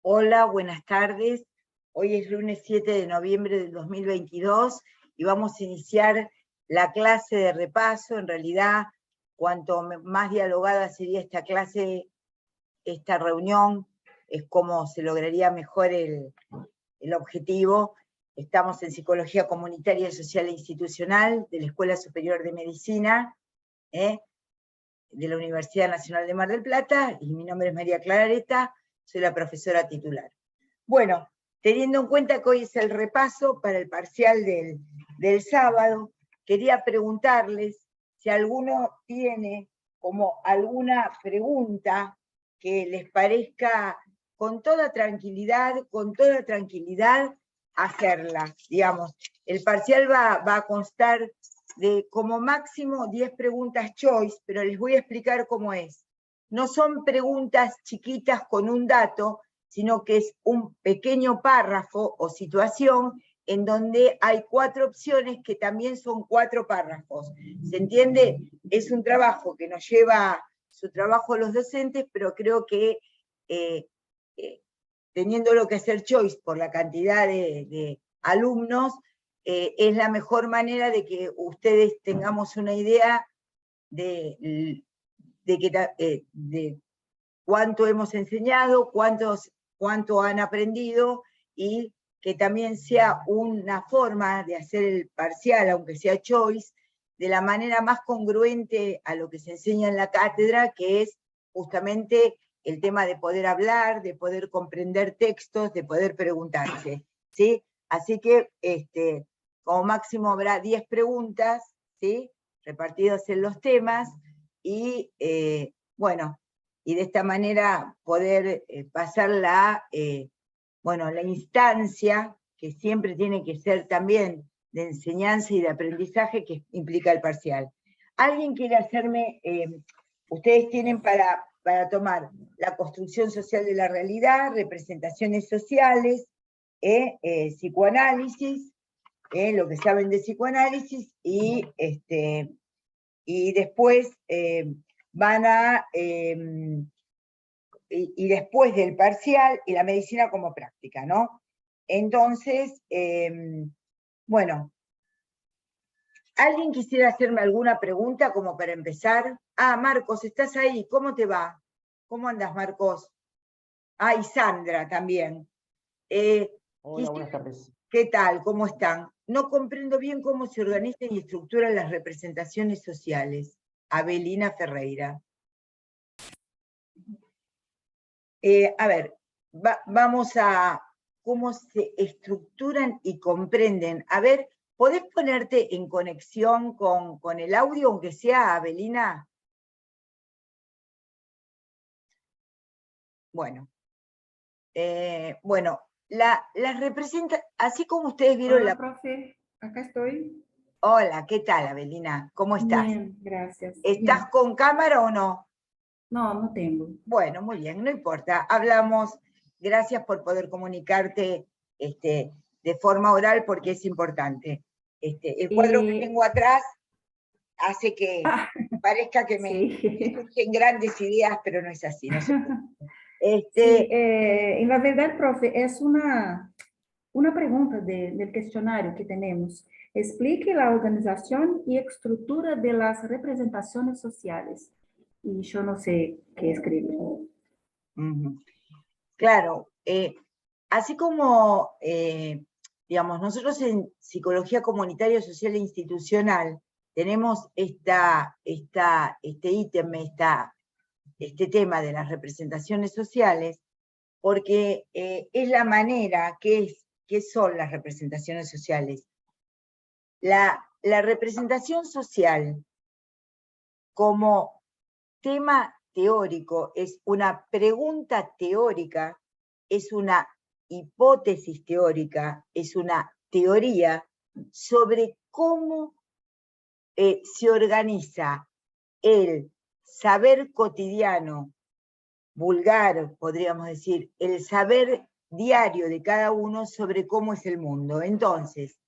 Hola, buenas tardes. Hoy es lunes 7 de noviembre del 2022 y vamos a iniciar la clase de repaso. En realidad, cuanto más dialogada sería esta clase, esta reunión, es como se lograría mejor el objetivo. Estamos en Psicología Comunitaria, Social e Institucional de la Escuela Superior de Medicina, de la Universidad Nacional de Mar del Plata, y mi nombre es María Clara Areta, soy la profesora titular. Bueno, teniendo en cuenta que hoy es el repaso para el parcial del sábado, quería preguntarles si alguno tiene como alguna pregunta que les parezca con toda tranquilidad hacerla. Digamos, el parcial va a constar de como máximo 10 preguntas choice, pero les voy a explicar cómo es. No son preguntas chiquitas con un dato, sino que es un pequeño párrafo o situación en donde hay 4 opciones que también son 4 párrafos. ¿Se entiende? Es un trabajo que nos lleva su trabajo los docentes, pero creo que teniendo lo que hacer choice por la cantidad de alumnos, es la mejor manera de que ustedes tengamos una idea de cuánto hemos enseñado, cuánto han aprendido, y que también sea una forma de hacer el parcial, aunque sea choice, de la manera más congruente a lo que se enseña en la cátedra, que es justamente el tema de poder hablar, de poder comprender textos, de poder preguntarse, ¿sí? Así que como máximo habrá 10 preguntas, ¿sí?, repartidas en los temas, y bueno, y de esta manera poder pasar la instancia, que siempre tiene que ser también de enseñanza y de aprendizaje, que implica el parcial. ¿Alguien quiere hacerme, ustedes tienen para tomar la construcción social de la realidad, representaciones sociales, psicoanálisis, lo que saben de psicoanálisis, y después van a, y después del parcial, y la medicina como práctica, ¿no? Entonces, bueno, ¿alguien quisiera hacerme alguna pregunta como para empezar? Ah, Marcos, ¿estás ahí? ¿Cómo te va? ¿Cómo andas, Marcos? Ah, y Sandra también. Hola, buenas tardes. ¿Qué tal? ¿Cómo están? No comprendo bien cómo se organizan y estructuran las representaciones sociales. Abelina Ferreira. A ver, vamos a cómo se estructuran y comprenden. A ver, ¿podés ponerte en conexión con el audio, aunque sea, Abelina? Bueno. Bueno, las representa, así como ustedes vieron Hola, profe, acá estoy. Hola, ¿qué tal, Abelina? ¿Cómo estás? Bien, gracias. ¿Estás Bien. con cámara o no? No, no tengo. Bueno, muy bien, no importa. Hablamos. Gracias por poder comunicarte de forma oral, porque es importante. El cuadro que tengo atrás hace que parezca que me sí. surgen grandes ideas, pero no es así. No se puede. Sí, en la verdad, profe, es una pregunta del cuestionario que tenemos. Explique la organización y estructura de las representaciones sociales. Y yo no sé qué escribir. Claro, así como, digamos, nosotros en Psicología Comunitaria, Social e Institucional tenemos este ítem, este tema de las representaciones sociales, porque es la manera, ¿qué son las representaciones sociales? La representación social como tema teórico es una pregunta teórica, es una hipótesis teórica, es una teoría sobre cómo se organiza el saber cotidiano, vulgar, podríamos decir, el saber diario de cada uno sobre cómo es el mundo. Entonces,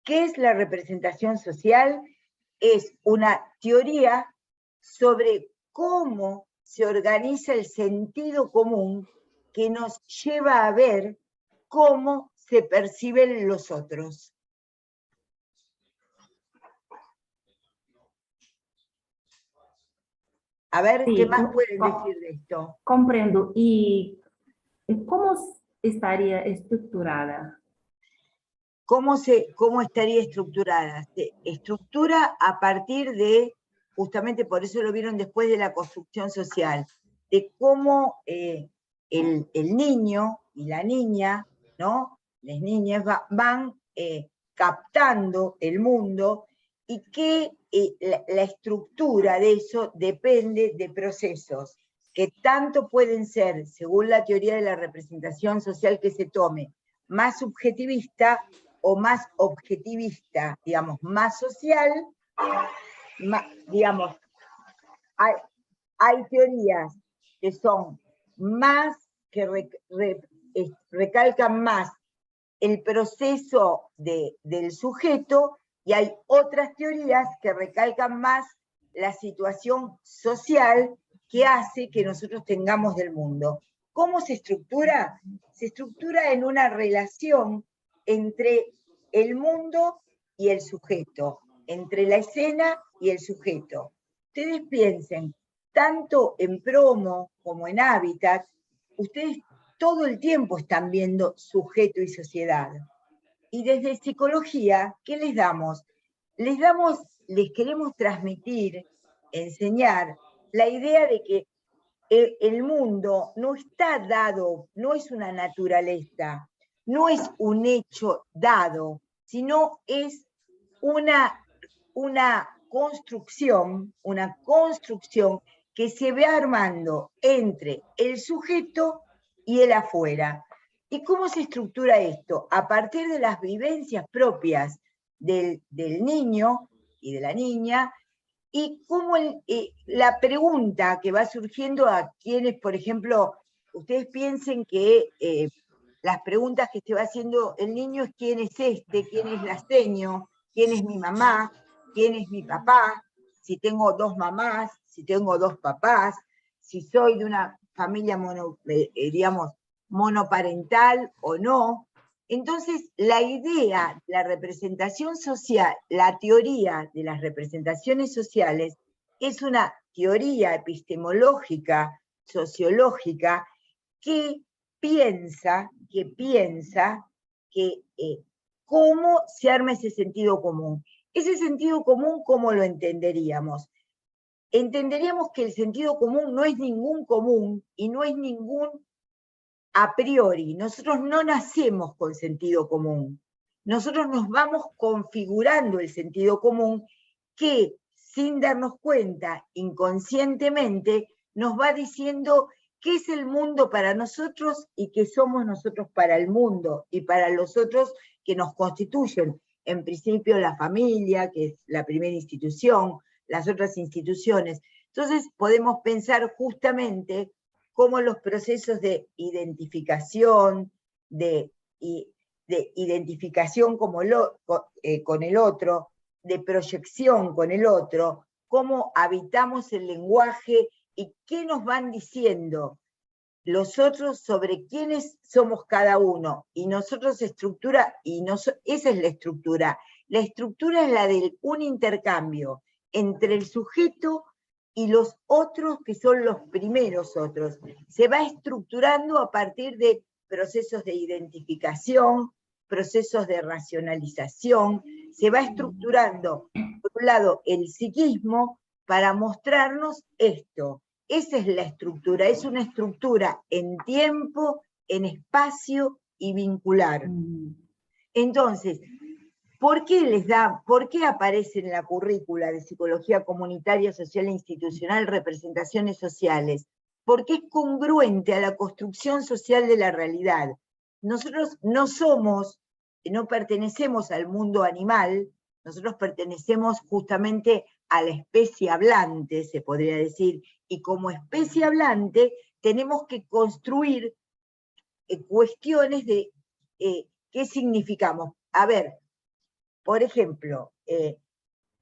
¿qué es la representación social? Es una teoría sobre cómo se organiza el sentido común que nos lleva a ver cómo se perciben los otros. A ver, Sí, ¿qué más pueden decir de esto? comprendo. ¿Y cómo estaría estructurada? ¿Cómo estaría estructurada? Se estructura a partir de, justamente por eso lo vieron después de la construcción social, de cómo el niño y la niña, ¿no? Las niñas van captando el mundo y que la estructura de eso depende de procesos que tanto pueden ser, según la teoría de la representación social que se tome, más subjetivista o más objetivista, digamos, más social, digamos, hay teorías que son más, que recalcan más el proceso del sujeto, y hay otras teorías que recalcan más la situación social que hace que nosotros tengamos del mundo. ¿Cómo se estructura? Se estructura en una relación entre el mundo y el sujeto, entre la escena y el sujeto. Ustedes piensen, tanto en Promo como en Hábitat, ustedes todo el tiempo están viendo sujeto y sociedad. Y desde psicología, ¿qué les damos? Les queremos transmitir, enseñar, la idea de que el mundo no está dado, no es una naturaleza, no es un hecho dado, sino es una construcción que se ve armando entre el sujeto y el afuera. ¿Y cómo se estructura esto? A partir de las vivencias propias del niño y de la niña, y cómo la pregunta que va surgiendo a quienes, por ejemplo, ustedes piensen que las preguntas que se va haciendo el niño es quién es este, quién es la seño, quién es mi mamá, quién es mi papá, si tengo dos mamás, si tengo dos papás, si soy de una familia digamos, monoparental o no. Entonces, la idea, la representación social, la teoría de las representaciones sociales es una teoría epistemológica, sociológica, que piensa que cómo se arma ese sentido común. Ese sentido común, ¿cómo lo entenderíamos? Entenderíamos que el sentido común no es ningún común y no es ningún a priori. Nosotros no nacemos con sentido común. Nosotros nos vamos configurando el sentido común que, sin darnos cuenta, inconscientemente, nos va diciendo qué es el mundo para nosotros y qué somos nosotros para el mundo y para los otros que nos constituyen. En principio la familia, que es la primera institución, las otras instituciones. Entonces podemos pensar justamente cómo los procesos de identificación, de identificación con el otro, de proyección con el otro, cómo habitamos el lenguaje y qué nos van diciendo los otros sobre quiénes somos cada uno. Y nosotros estructura, esa es la estructura. La estructura es la de un intercambio entre el sujeto y los otros que son los primeros otros. Se va estructurando a partir de procesos de identificación, procesos de racionalización, se va estructurando, por un lado, el psiquismo para mostrarnos esto. Esa es la estructura, es una estructura en tiempo, en espacio y vincular. Entonces, ¿por qué aparece en la currícula de Psicología Comunitaria, Social e Institucional representaciones sociales? Porque es congruente a la construcción social de la realidad. Nosotros no pertenecemos al mundo animal, nosotros pertenecemos justamente a la especie hablante, se podría decir, y como especie hablante tenemos que construir cuestiones de qué significamos. A ver, por ejemplo,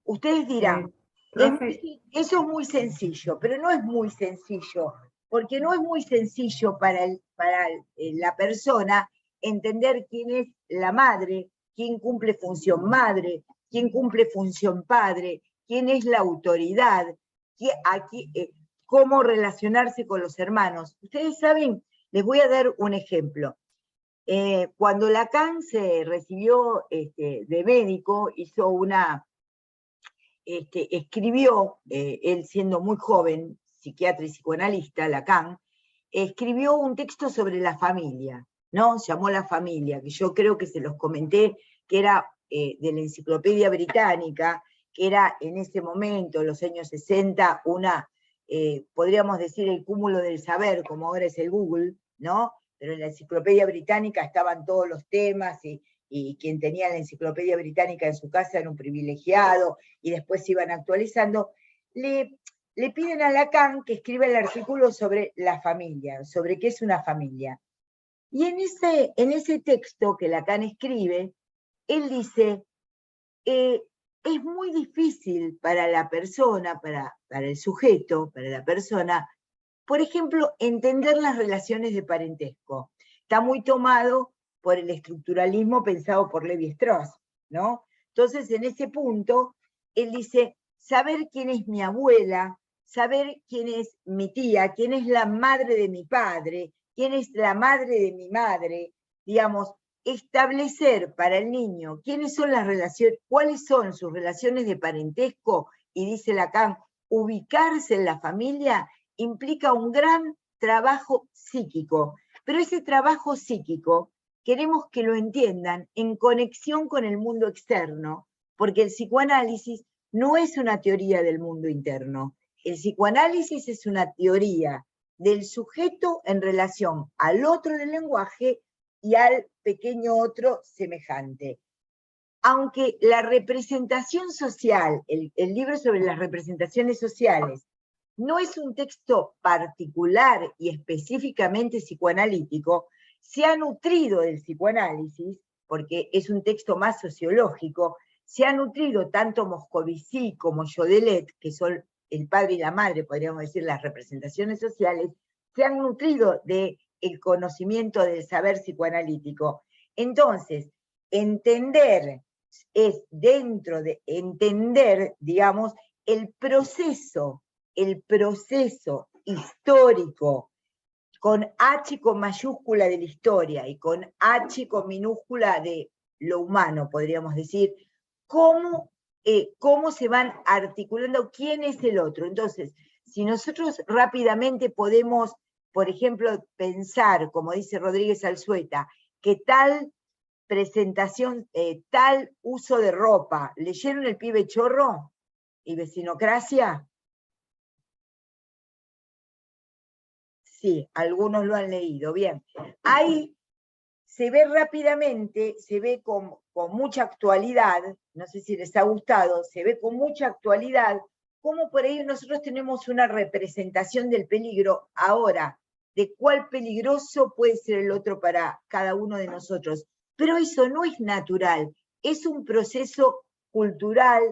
ustedes dirán, eso es muy sencillo, pero no es muy sencillo. porque no es muy sencillo para la persona entender quién es la madre, quién cumple función madre, quién cumple función padre, quién es la autoridad, cómo relacionarse con los hermanos. Ustedes saben, les voy a dar un ejemplo. Cuando Lacan se recibió de médico, hizo escribió, él siendo muy joven, psiquiatra y psicoanalista, Lacan, escribió un texto sobre la familia, ¿no? Llamó La Familia, que yo creo que se los comenté, que era de la Enciclopedia Británica, que era en ese momento, los años 60, podríamos decir el cúmulo del saber, como ahora es el Google, ¿no? Pero en la Enciclopedia Británica estaban todos los temas, y quien tenía la Enciclopedia Británica en su casa era un privilegiado, y después se iban actualizando. Le piden a Lacan que escriba el artículo sobre la familia, sobre qué es una familia. Y en ese texto que Lacan escribe, él dice, es muy difícil para la persona, para el sujeto, para la persona, por ejemplo, entender las relaciones de parentesco. Está muy tomado por el estructuralismo pensado por Lévi-Strauss, ¿no? Entonces, en ese punto, él dice, saber quién es mi abuela, saber quién es mi tía, quién es la madre de mi padre, quién es la madre de mi madre, digamos, establecer para el niño quiénes son las relaciones, cuáles son sus relaciones de parentesco, y dice Lacan, ubicarse en la familia implica un gran trabajo psíquico, pero ese trabajo psíquico queremos que lo entiendan en conexión con el mundo externo, porque el psicoanálisis no es una teoría del mundo interno, el psicoanálisis es una teoría del sujeto en relación al otro del lenguaje y al pequeño otro semejante. Aunque la representación social, el libro sobre las representaciones sociales, no es un texto particular y específicamente psicoanalítico, se ha nutrido del psicoanálisis, porque es un texto más sociológico, se ha nutrido tanto Moscovici como Jodelet, que son el padre y la madre, podríamos decir, las representaciones sociales, se han nutrido del conocimiento del saber psicoanalítico. Entonces, entender es dentro de entender, digamos, el proceso histórico, con H con mayúscula de la historia y con H con minúscula de lo humano, podríamos decir, cómo se van articulando quién es el otro. Entonces, si nosotros rápidamente podemos, por ejemplo, pensar, como dice Rodríguez Alzueta, que tal presentación, tal uso de ropa, ¿leyeron El pibe chorro y Vecinocracia? Sí, algunos lo han leído, bien. Ahí se ve rápidamente, se ve con mucha actualidad, no sé si les ha gustado, se ve con mucha actualidad, cómo por ahí nosotros tenemos una representación del peligro ahora, de cuál peligroso puede ser el otro para cada uno de nosotros. Pero eso no es natural, es un proceso cultural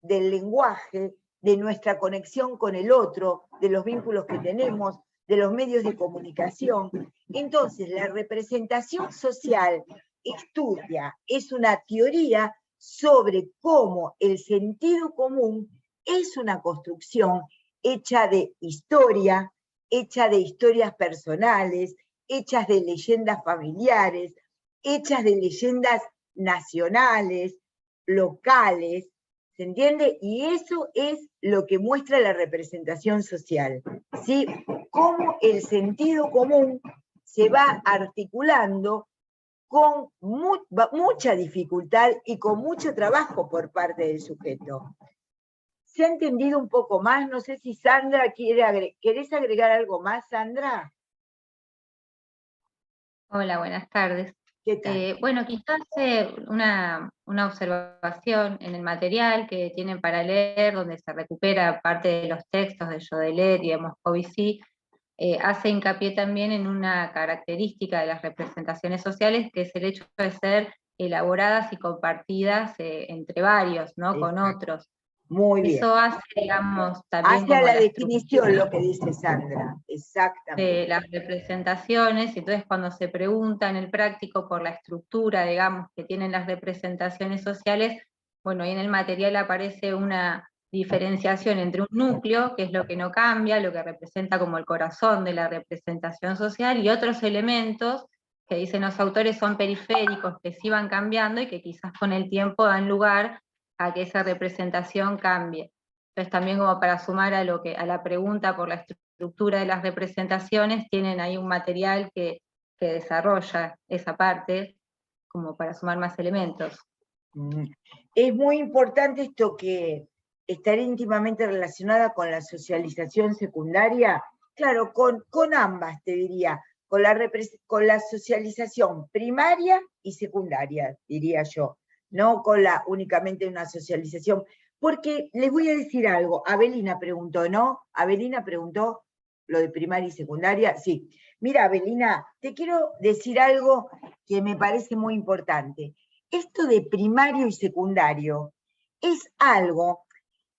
del lenguaje, de nuestra conexión con el otro, de los vínculos que tenemos, de los medios de comunicación. Entonces, la representación social estudia, es una teoría sobre cómo el sentido común es una construcción hecha de historia, hecha de historias personales, hechas de leyendas familiares, hechas de leyendas nacionales, locales, ¿se entiende? Y eso es lo que muestra la representación social, ¿sí? Cómo el sentido común se va articulando con mucha dificultad y con mucho trabajo por parte del sujeto. ¿Se ha entendido un poco más? No sé si Sandra ¿querés agregar algo más, Sandra? Hola, buenas tardes. ¿Qué tal? Bueno, quizás una observación en el material que tienen para leer, donde se recupera parte de los textos de Jodelet y de Moscovici, hace hincapié también en una característica de las representaciones sociales, que es el hecho de ser elaboradas y compartidas entre varios, ¿no? Con otros. Muy bien. Eso hace, digamos, también Hacia como la la definición lo que dice Sandra, exactamente. de las representaciones, y entonces cuando se pregunta en el práctico por la estructura, digamos, que tienen las representaciones sociales, bueno, ahí en el material aparece una diferenciación entre un núcleo, que es lo que no cambia, lo que representa como el corazón de la representación social, y otros elementos que dicen los autores son periféricos, que sí van cambiando y que quizás con el tiempo dan lugar a que esa representación cambie. Entonces también como para sumar a la pregunta por la estructura de las representaciones, tienen ahí un material que desarrolla esa parte, como para sumar más elementos. Es muy importante esto que estar íntimamente relacionada con la socialización secundaria, claro, con ambas te diría, con la socialización primaria y secundaria, diría yo, no con únicamente una socialización, porque les voy a decir algo, Avelina preguntó, ¿no? Avelina preguntó lo de primaria y secundaria, sí. Mira, Avelina, te quiero decir algo que me parece muy importante. Esto de primario y secundario es algo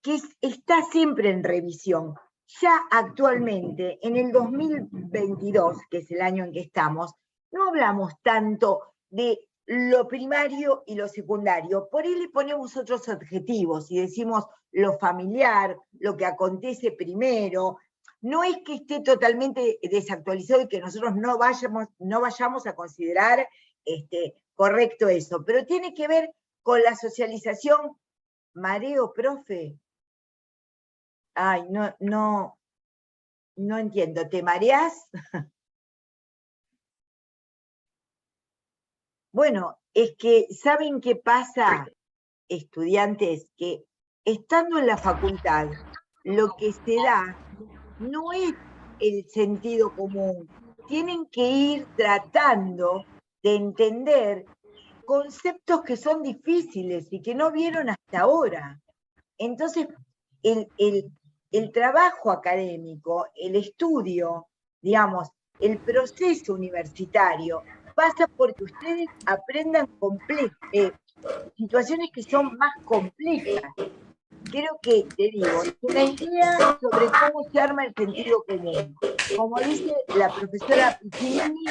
que está siempre en revisión. Ya actualmente, en el 2022, que es el año en que estamos, no hablamos tanto de lo primario y lo secundario. Por ahí le ponemos otros adjetivos y decimos lo familiar, lo que acontece primero. No es que esté totalmente desactualizado y que nosotros no vayamos a considerar correcto eso, pero tiene que ver con la socialización. Mareo, profe. Ay, no entiendo. ¿Te mareás? Bueno, es que, ¿saben qué pasa, estudiantes? Que estando en la facultad, lo que se da no es el sentido común. Tienen que ir tratando de entender conceptos que son difíciles y que no vieron hasta ahora. Entonces, el trabajo académico, el estudio, digamos, el proceso universitario, pasa porque ustedes aprendan situaciones que son más complejas. Creo que, te digo, es una idea sobre cómo se arma el sentido común. Como dice la profesora Piccinini,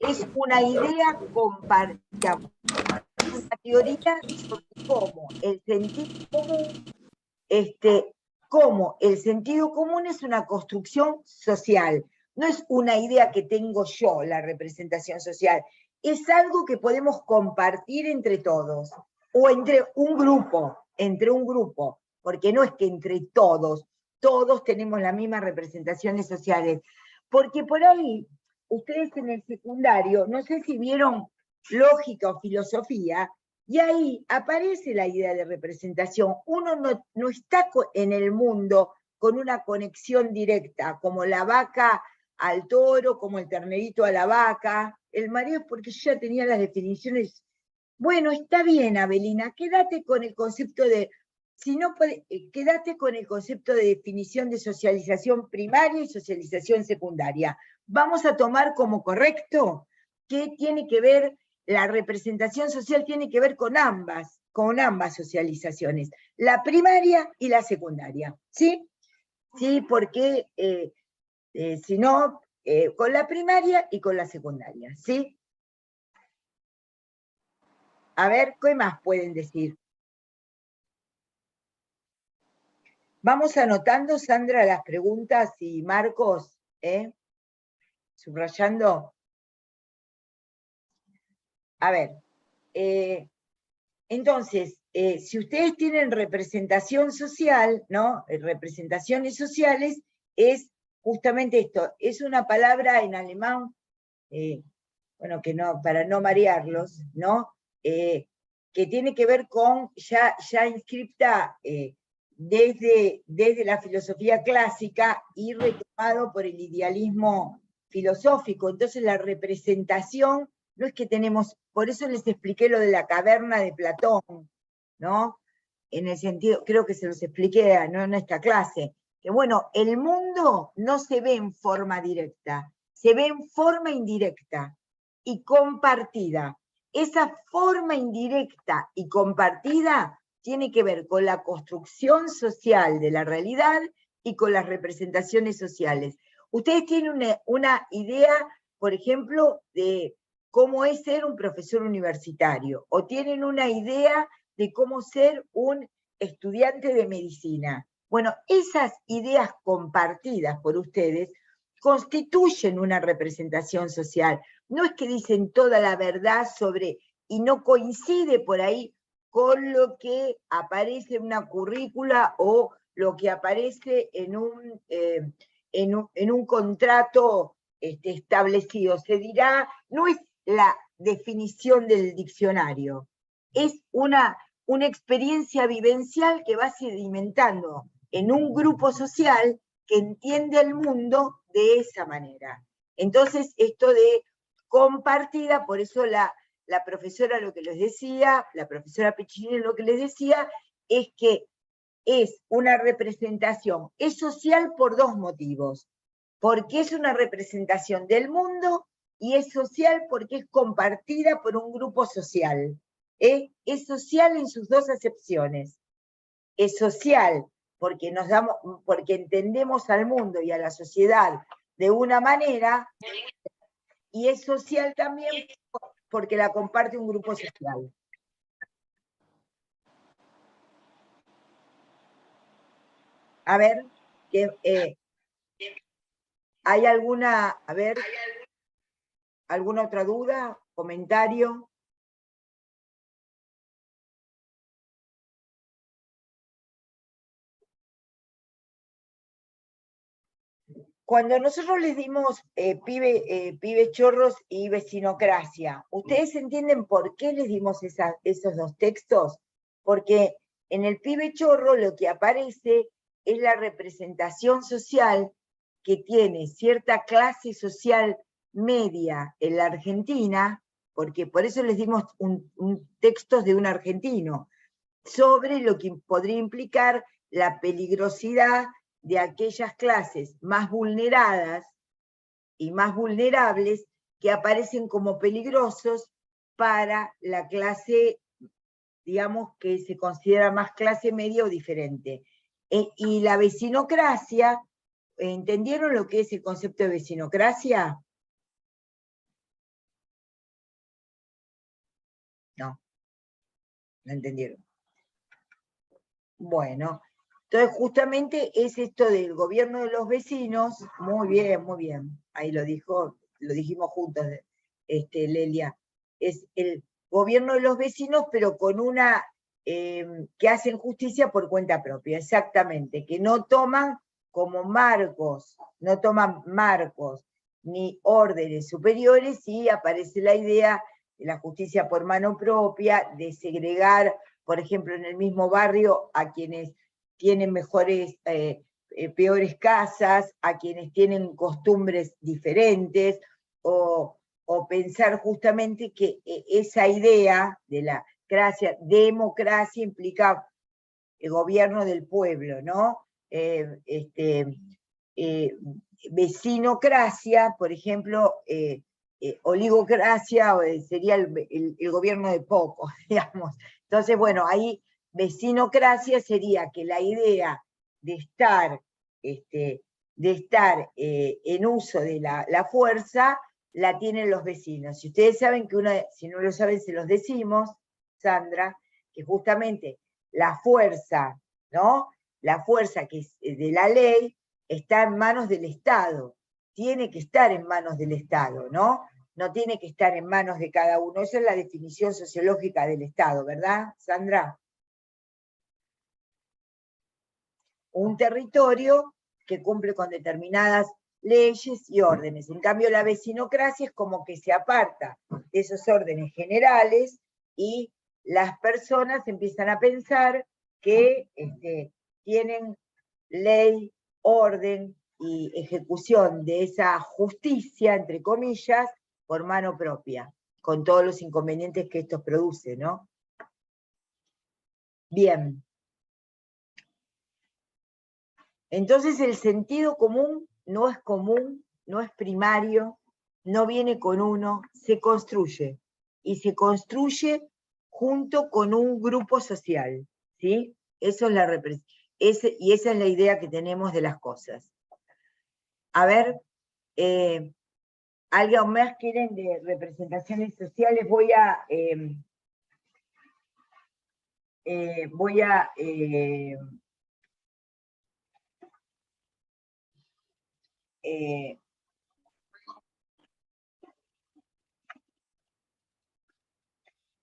es una idea compartida, una teoría sobre cómo el sentido común es una construcción social. No es una idea que tengo yo, la representación social. Es algo que podemos compartir entre todos, o entre un grupo, porque no es que entre todos tenemos las mismas representaciones sociales. Porque por ahí, ustedes en el secundario, no sé si vieron lógica o filosofía, y ahí aparece la idea de representación. Uno no está en el mundo con una conexión directa, como la vaca al toro, como el ternerito a la vaca. El mareo es porque yo ya tenía las definiciones. Bueno, está bien, Avelina, quédate con el concepto de, quédate con el concepto de definición de socialización primaria y socialización secundaria. Vamos a tomar como correcto que tiene que ver, la representación social tiene que ver con ambas socializaciones, la primaria y la secundaria, ¿sí? Sí, porque si no, con la primaria y con la secundaria, ¿sí? A ver, ¿qué más pueden decir? Vamos anotando, Sandra, las preguntas y Marcos, subrayando. A ver, entonces, si ustedes tienen representación social, ¿no? Representaciones sociales, es justamente esto. Es una palabra en alemán, bueno, que no, para no marearlos, ¿no? Que tiene que ver con, ya inscripta desde la filosofía clásica y retomado por el idealismo filosófico. Entonces la representación no es que tenemos, por eso les expliqué lo de la caverna de Platón, ¿no? En el sentido, creo que se los expliqué en esta clase, que bueno, el mundo no se ve en forma directa, se ve en forma indirecta y compartida. Esa forma indirecta y compartida tiene que ver con la construcción social de la realidad y con las representaciones sociales. Ustedes tienen una idea, por ejemplo, de cómo es ser un profesor universitario, o tienen una idea de cómo ser un estudiante de medicina. Bueno, esas ideas compartidas por ustedes constituyen una representación social. No es que dicen toda la verdad sobre, y no coincide por ahí con lo que aparece en una currícula o lo que aparece en un contrato establecido. Se dirá, no es la definición del diccionario, es una experiencia vivencial que va sedimentando en un grupo social que entiende el mundo de esa manera. Entonces, esto de compartida, por eso la profesora lo que les decía, la profesora Piccinini lo que les decía, es que es una representación, es social por dos motivos, porque es una representación del mundo y es social porque es compartida por un grupo social. Es social en sus dos acepciones. Es social porque porque entendemos al mundo y a la sociedad de una manera, y es social también porque la comparte un grupo social. A ver, ¿hay alguna otra duda, comentario? Cuando nosotros les dimos pibes chorros y vecinocracia, ¿ustedes entienden por qué les dimos esos dos textos? Porque en el pibe chorro lo que aparece es la representación social que tiene cierta clase social media en la Argentina, porque por eso les dimos un texto de un argentino, sobre lo que podría implicar la peligrosidad de aquellas clases más vulneradas y más vulnerables que aparecen como peligrosos para la clase, digamos, que se considera más clase media o diferente. Y la vecinocracia, ¿entendieron lo que es el concepto de vecinocracia? No, no entendieron. Bueno, entonces justamente es esto del gobierno de los vecinos, muy bien, ahí lo dijimos juntos, Lelia, es el gobierno de los vecinos, pero con una, que hacen justicia por cuenta propia, exactamente, que no toman como marcos, ni órdenes superiores, y aparece la idea de la justicia por mano propia, de segregar, por ejemplo, en el mismo barrio a quienes tienen peores casas, a quienes tienen costumbres diferentes, o pensar justamente que esa idea de la democracia implica el gobierno del pueblo, ¿no? Vecinocracia, por ejemplo, oligocracia sería el gobierno de pocos, digamos. Entonces, bueno, ahí vecinocracia sería que la idea de estar en uso de la fuerza la tienen los vecinos. Si ustedes saben que si no lo saben, se los decimos, Sandra, que justamente la fuerza, ¿no? La fuerza que es de la ley está en manos del Estado, tiene que estar en manos del Estado, ¿no? No tiene que estar en manos de cada uno. Esa es la definición sociológica del Estado, ¿verdad, Sandra? Un territorio que cumple con determinadas leyes y órdenes. En cambio, la vecinocracia es como que se aparta de esos órdenes generales y las personas empiezan a pensar que tienen ley, orden y ejecución de esa justicia, entre comillas, por mano propia, con todos los inconvenientes que esto produce, ¿no? Bien. Entonces el sentido común, no es primario, no viene con uno, se construye. Y se construye junto con un grupo social. ¿sí? Eso es y esa es la idea que tenemos de las cosas. A ver, ¿algo más quieren de representaciones sociales? Voy a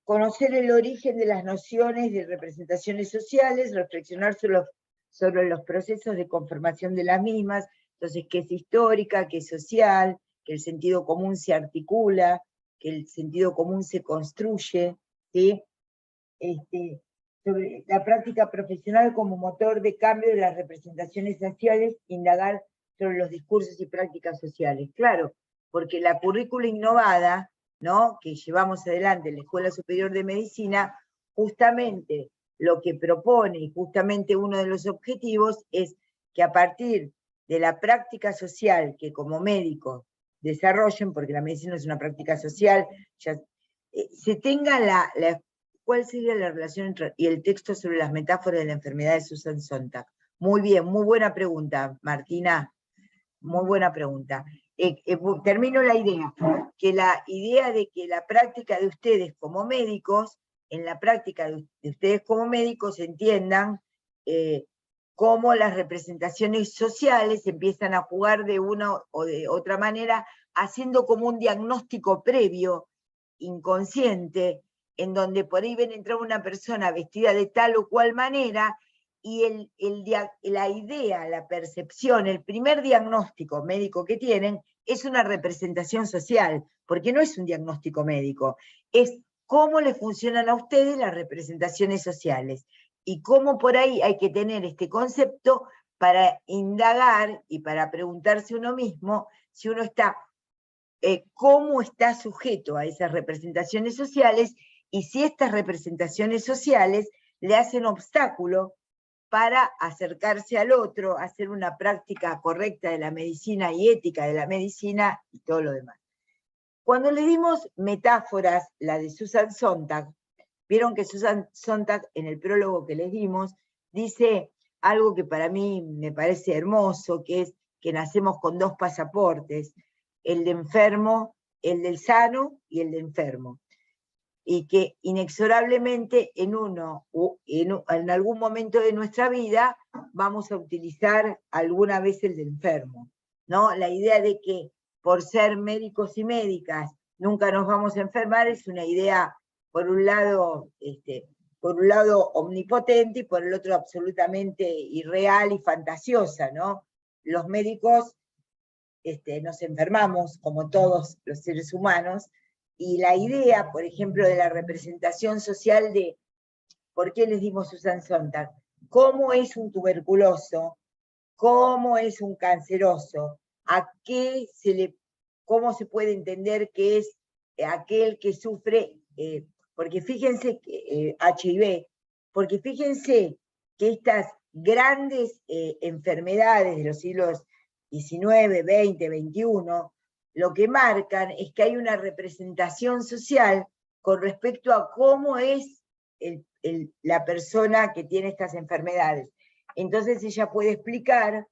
conocer el origen de las nociones de representaciones sociales, reflexionar sobre los procesos de conformación de las mismas, entonces qué es histórica, qué es social, que el sentido común se articula, que el sentido común se construye, ¿sí? Sobre la práctica profesional como motor de cambio de las representaciones sociales, indagar sobre los discursos y prácticas sociales. Claro, porque la currícula innovada, ¿no?, que llevamos adelante en la Escuela Superior de Medicina, justamente lo que propone, y justamente uno de los objetivos, es que a partir de la práctica social que como médicos desarrollen, porque la medicina es una práctica social, se tenga ¿cuál sería la relación entre y el texto sobre las metáforas de la enfermedad de Susan Sontag? Muy bien, muy buena pregunta, Martina. Muy buena pregunta. Termino la idea, que la idea de que la práctica de ustedes como médicos, en la práctica de ustedes como médicos entiendan cómo las representaciones sociales empiezan a jugar de una o de otra manera, haciendo como un diagnóstico previo, inconsciente, en donde por ahí ven entrar una persona vestida de tal o cual manera, y la idea, la percepción, el primer diagnóstico médico que tienen es una representación social, porque no es un diagnóstico médico, es cómo le funcionan a ustedes las representaciones sociales, y cómo por ahí hay que tener este concepto para indagar y para preguntarse uno mismo si uno está, cómo está sujeto a esas representaciones sociales, y si estas representaciones sociales le hacen obstáculo para acercarse al otro, hacer una práctica correcta de la medicina y ética de la medicina y todo lo demás. Cuando le dimos metáforas, la de Susan Sontag, vieron que Susan Sontag en el prólogo que les dimos dice algo que para mí me parece hermoso, que es que nacemos con dos pasaportes, el de enfermo, el del sano y el de enfermo, y que inexorablemente en algún momento de nuestra vida vamos a utilizar alguna vez el de enfermo, ¿no? La idea de que por ser médicos y médicas nunca nos vamos a enfermar es una idea, por un lado omnipotente y por el otro absolutamente irreal y fantasiosa, ¿no? Los médicos nos enfermamos, como todos los seres humanos, y la idea, por ejemplo, de la representación social de, ¿por qué les dimos Susan Sontag? ¿Cómo es un tuberculoso? ¿Cómo es un canceroso? ¿Cómo se puede entender que es aquel que sufre, porque fíjense que HIV, porque fíjense que estas grandes enfermedades de los siglos XIX, XX, XXI, lo que marcan es que hay una representación social con respecto a cómo es la persona que tiene estas enfermedades. Entonces ella puede explicar,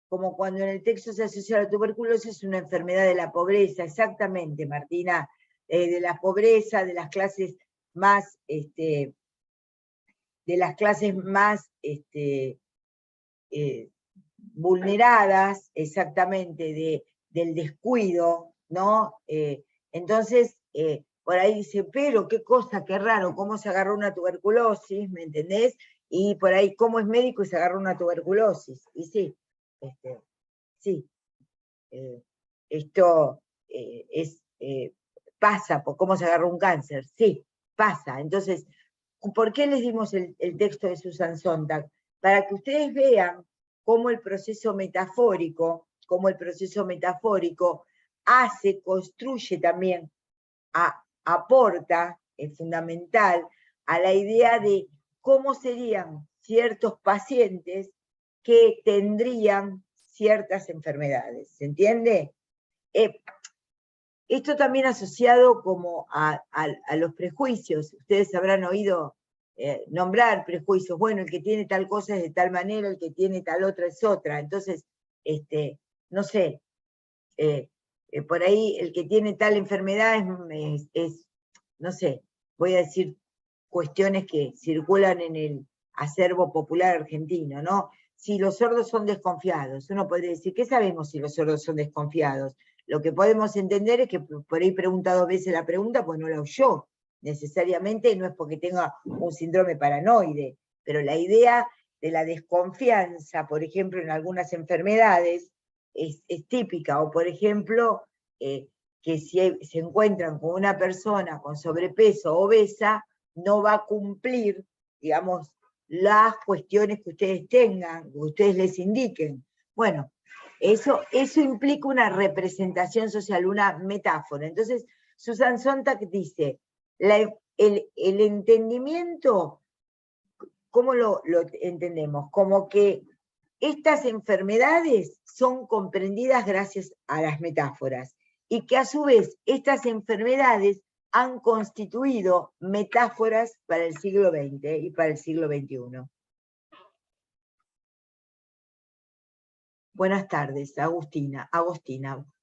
como cuando en el texto se asocia a la tuberculosis, es una enfermedad de la pobreza, exactamente, Martina, de la pobreza, de las clases más, vulneradas, exactamente, del descuido, ¿no? Entonces, por ahí dice, pero qué cosa, qué raro, cómo se agarró una tuberculosis, ¿me entendés? Y por ahí, ¿cómo es médico y se agarró una tuberculosis? Y sí, sí, esto pasa, por cómo se agarró un cáncer, sí, pasa. Entonces, ¿por qué les dimos el texto de Susan Sontag? Para que ustedes vean cómo el proceso metafórico construye también, aporta, es fundamental, a la idea de cómo serían ciertos pacientes que tendrían ciertas enfermedades, ¿se entiende? Esto también asociado como a los prejuicios. Ustedes habrán oído nombrar prejuicios. Bueno, el que tiene tal cosa es de tal manera, el que tiene tal otra es otra. Entonces, no sé, por ahí el que tiene tal enfermedad es, no sé, voy a decir cuestiones que circulan en el acervo popular argentino, ¿no? Si los sordos son desconfiados, uno podría decir, ¿qué sabemos si los sordos son desconfiados? Lo que podemos entender es que por ahí pregunta 2 veces la pregunta, pues no la oyó. Necesariamente no es porque tenga un síndrome paranoide, pero la idea de la desconfianza, por ejemplo, en algunas enfermedades, es típica, o por ejemplo, que si se encuentran con una persona con sobrepeso o obesa, no va a cumplir, digamos, las cuestiones que ustedes tengan, que ustedes les indiquen. Bueno, eso implica una representación social, una metáfora. Entonces, Susan Sontag dice, el entendimiento, ¿cómo lo entendemos? Como que estas enfermedades son comprendidas gracias a las metáforas, y que a su vez estas enfermedades han constituido metáforas para el siglo XX y para el siglo XXI. Buenas tardes, Agustina.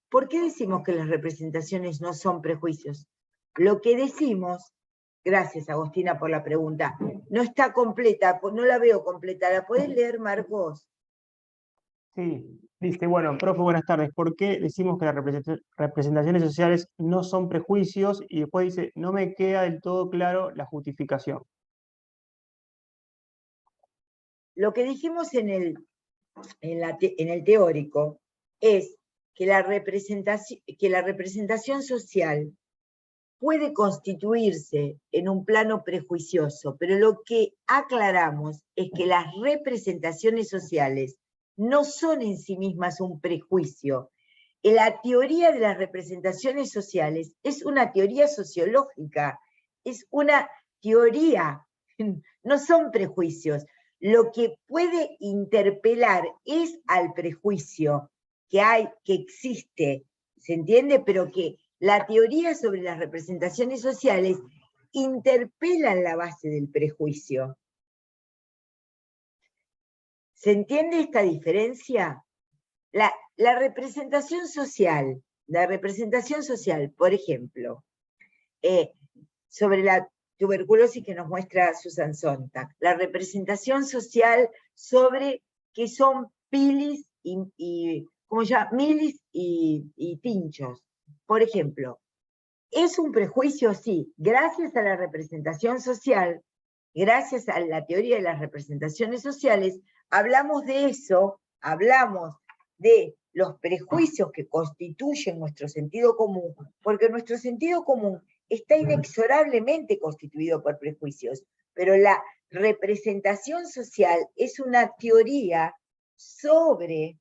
¿Por qué decimos que las representaciones no son prejuicios? Lo que decimos, gracias Agustina por la pregunta, no está completa, no la veo completa. ¿La podés leer, Marcos? Sí, dice, bueno, profe, buenas tardes. ¿Por qué decimos que las representaciones sociales no son prejuicios? Y después dice, no me queda del todo claro la justificación. Lo que dijimos en el teórico es que la representación social puede constituirse en un plano prejuicioso, pero lo que aclaramos es que las representaciones sociales no son en sí mismas un prejuicio. La teoría de las representaciones sociales es una teoría sociológica, es una teoría, no son prejuicios. Lo que puede interpelar es al prejuicio que existe, ¿se entiende? Pero que la teoría sobre las representaciones sociales interpela la base del prejuicio. ¿Se entiende esta diferencia? La representación social, por ejemplo, sobre la tuberculosis que nos muestra Susan Sontag, la representación social sobre qué son pilis y ¿cómo se llama? Milis y pinchos. Por ejemplo, ¿es un prejuicio? Sí. Gracias a la representación social, gracias a la teoría de las representaciones sociales, hablamos de eso, hablamos de los prejuicios que constituyen nuestro sentido común, porque nuestro sentido común está inexorablemente constituido por prejuicios, pero la representación social es una teoría sobre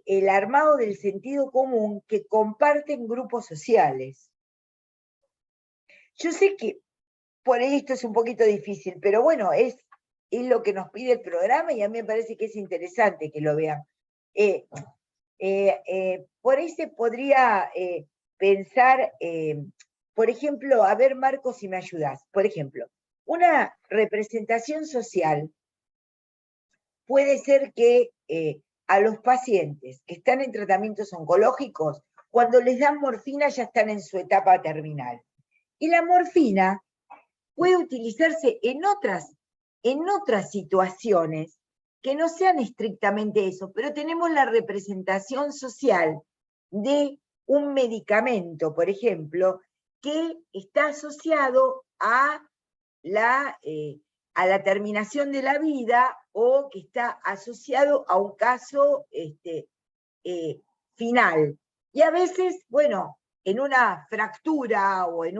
el armado del sentido común que comparten grupos sociales. Yo sé que por ahí esto es un poquito difícil, pero bueno, es lo que nos pide el programa y a mí me parece que es interesante que lo vean. Por ahí se podría pensar, por ejemplo, a ver, Marcos, si me ayudas, por ejemplo, una representación social puede ser que a los pacientes que están en tratamientos oncológicos, cuando les dan morfina ya están en su etapa terminal. Y la morfina puede utilizarse en otras situaciones que no sean estrictamente eso, pero tenemos la representación social de un medicamento, por ejemplo, que está asociado a la terminación de la vida o que está asociado a un caso final. Y a veces, bueno, en una fractura o en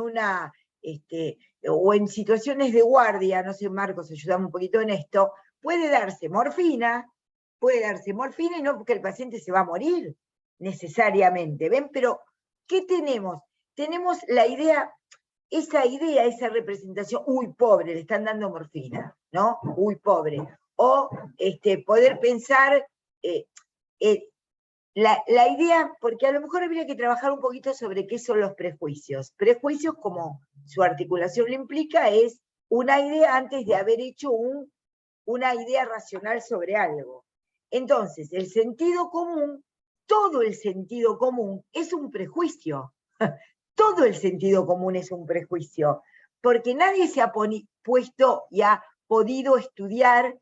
o en situaciones de guardia, no sé, Marcos, ayúdame un poquito en esto, puede darse morfina y no porque el paciente se va a morir necesariamente, ¿ven? Pero, ¿qué tenemos? Tenemos la idea, esa representación, uy, pobre, le están dando morfina, ¿no? Uy, pobre. O poder pensar, la idea, porque a lo mejor habría que trabajar un poquito sobre qué son los prejuicios. Prejuicios como su articulación lo implica, es una idea antes de haber hecho una idea racional sobre algo. Entonces, el sentido común, todo el sentido común es un prejuicio. Todo el sentido común es un prejuicio, porque nadie se ha puesto y ha podido estudiar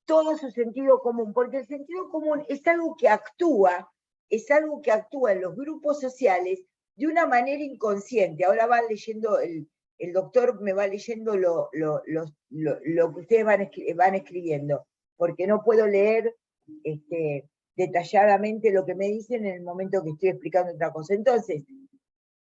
todo su sentido común, porque el sentido común es algo que actúa en los grupos sociales de una manera inconsciente. Ahora van leyendo, el doctor me va leyendo lo que ustedes van escribiendo, porque no puedo leer detalladamente lo que me dicen en el momento que estoy explicando otra cosa. Entonces,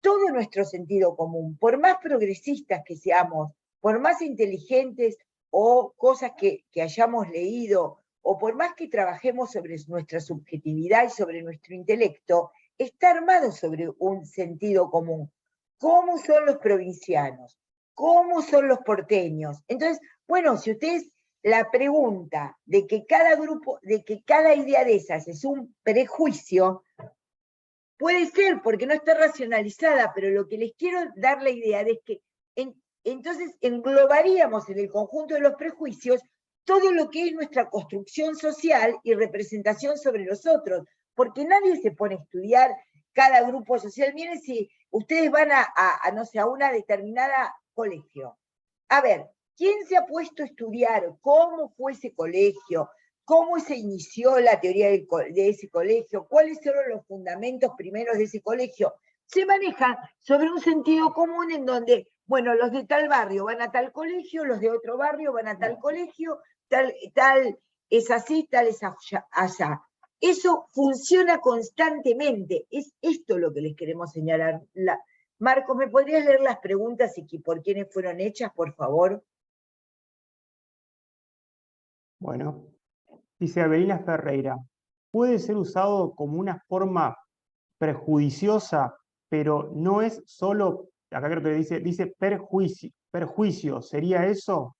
todo nuestro sentido común, por más progresistas que seamos, por más inteligentes o cosas que hayamos leído, o por más que trabajemos sobre nuestra subjetividad y sobre nuestro intelecto, está armado sobre un sentido común. ¿Cómo son los provincianos? ¿Cómo son los porteños? Entonces, bueno, si ustedes la pregunta de que cada grupo, de que cada idea de esas es un prejuicio, puede ser, porque no está racionalizada, pero lo que les quiero dar la idea es que entonces englobaríamos en el conjunto de los prejuicios todo lo que es nuestra construcción social y representación sobre los otros, porque nadie se pone a estudiar cada grupo social. Miren, si ustedes van no sé, a una determinada colegio, a ver, ¿quién se ha puesto a estudiar cómo fue ese colegio? ¿Cómo se inició la teoría de ese colegio? ¿Cuáles fueron los fundamentos primeros de ese colegio? Se maneja sobre un sentido común en donde, bueno, los de tal barrio van a tal colegio, los de otro barrio van a tal colegio, tal es así, tal es allá. Eso funciona constantemente. Es esto lo que les queremos señalar. Marcos, ¿me podrías leer las preguntas y por quiénes fueron hechas, por favor? Bueno. Dice Avelina Ferreira, puede ser usado como una forma perjudiciosa, pero no es solo, acá creo que dice perjuicio, ¿sería eso?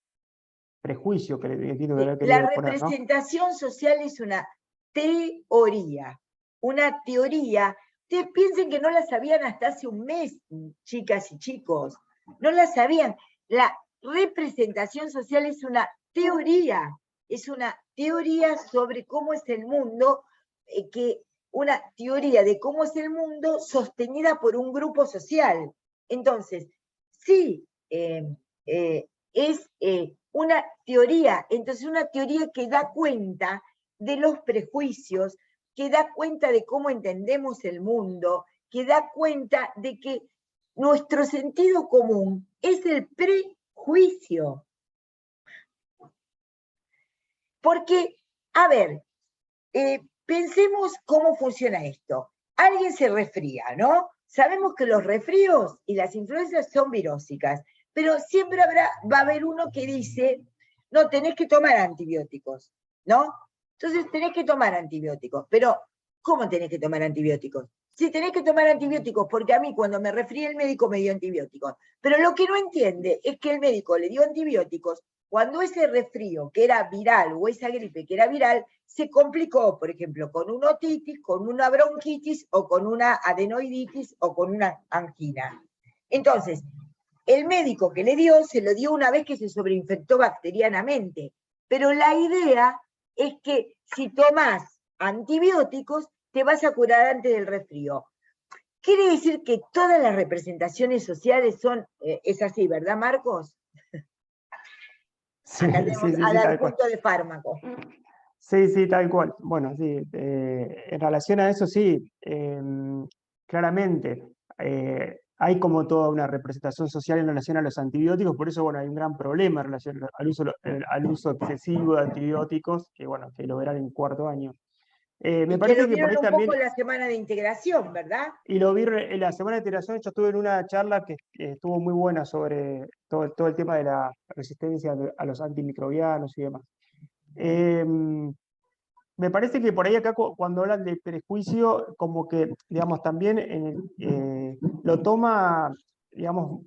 Prejuicio, que entiendo que La poner, ¿no? representación social es una teoría. Una teoría. Ustedes piensen que no la sabían hasta hace un mes, chicas y chicos. No la sabían. La representación social es una teoría. Es una teoría sobre cómo es el mundo, una teoría de cómo es el mundo sostenida por un grupo social. Entonces, sí, es una teoría, entonces una teoría que da cuenta de los prejuicios, que da cuenta de cómo entendemos el mundo, que da cuenta de que nuestro sentido común es el prejuicio. Porque, a ver, pensemos cómo funciona esto. Alguien se resfría, ¿no? Sabemos que los resfríos y las influencias son virósicas, pero siempre va a haber uno que dice, no, tenés que tomar antibióticos, ¿no? Entonces tenés que tomar antibióticos, pero ¿cómo tenés que tomar antibióticos? Sí, tenés que tomar antibióticos, porque a mí cuando me resfrié el médico me dio antibióticos. Pero lo que no entiende es que el médico le dio antibióticos cuando ese resfrío que era viral o esa gripe que era viral se complicó, por ejemplo, con una otitis, con una bronquitis o con una adenoiditis o con una angina. Entonces, el médico que le dio, se lo dio una vez que se sobreinfectó bacterianamente. Pero la idea es que si tomás antibióticos, te vas a curar antes del resfrío. Quiere decir que todas las representaciones sociales son, es así, ¿verdad, Marcos? Sí, acá tenemos sí, al punto de fármaco. Sí, tal cual. Bueno, sí, en relación a eso, sí, claramente, hay como toda una representación social en relación a los antibióticos, por eso, bueno, hay un gran problema en relación al uso excesivo de antibióticos, que, bueno, que lo verán en cuarto año. Me y parece que lo que por vieron ahí un también, poco en la semana de integración, ¿verdad? y lo vi en la semana de integración, yo estuve en una charla que estuvo muy buena sobre todo el tema de la resistencia a los antimicrobianos y demás. Me parece que por ahí acá cuando hablan de prejuicio, como que, digamos, también lo toma, digamos,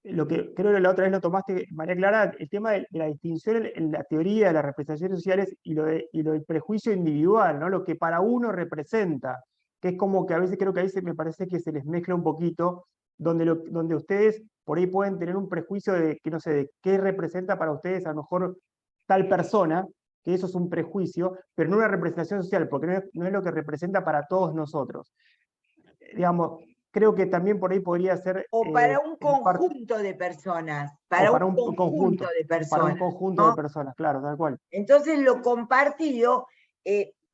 lo que creo que la otra vez lo tomaste, María Clara, el tema de la distinción en la teoría de las representaciones sociales y lo del prejuicio individual, ¿no? Lo que para uno representa, que es como que a veces creo que ahí me parece que se les mezcla un poquito, donde ustedes por ahí pueden tener un prejuicio de que no sé, de qué representa para ustedes a lo mejor tal persona, que eso es un prejuicio, pero no una representación social, porque no es lo que representa para todos nosotros. Digamos, creo que también por ahí podría ser... O para un conjunto de personas, o para para un conjunto de para un personas. conjunto ¿no? de personas, claro, tal cual. Entonces lo compartido,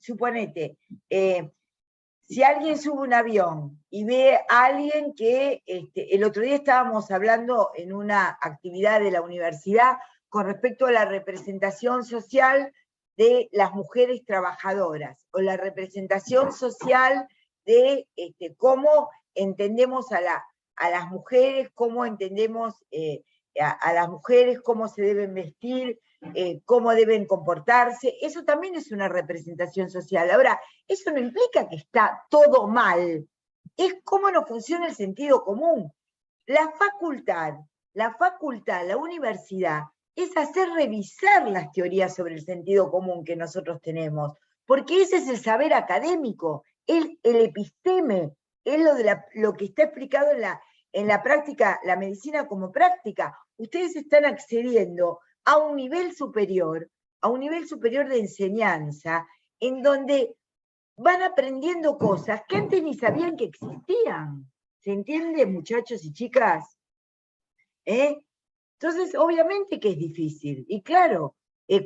suponete, si alguien sube un avión y ve a alguien que, el otro día estábamos hablando en una actividad de la universidad con respecto a la representación social de las mujeres trabajadoras, o la representación social de cómo entendemos a las mujeres, cómo entendemos a las mujeres, cómo se deben vestir, cómo deben comportarse. Eso también es una representación social. Ahora, eso no implica que está todo mal, es cómo nos funciona el sentido común. La facultad, la universidad, es hacer revisar las teorías sobre el sentido común que nosotros tenemos, porque ese es el saber académico, el episteme, es lo que está explicado en la práctica, la medicina como práctica. Ustedes están accediendo a un nivel superior de enseñanza, en donde van aprendiendo cosas que antes ni sabían que existían. ¿Se entiende, muchachos y chicas? Entonces, obviamente que es difícil. Y claro,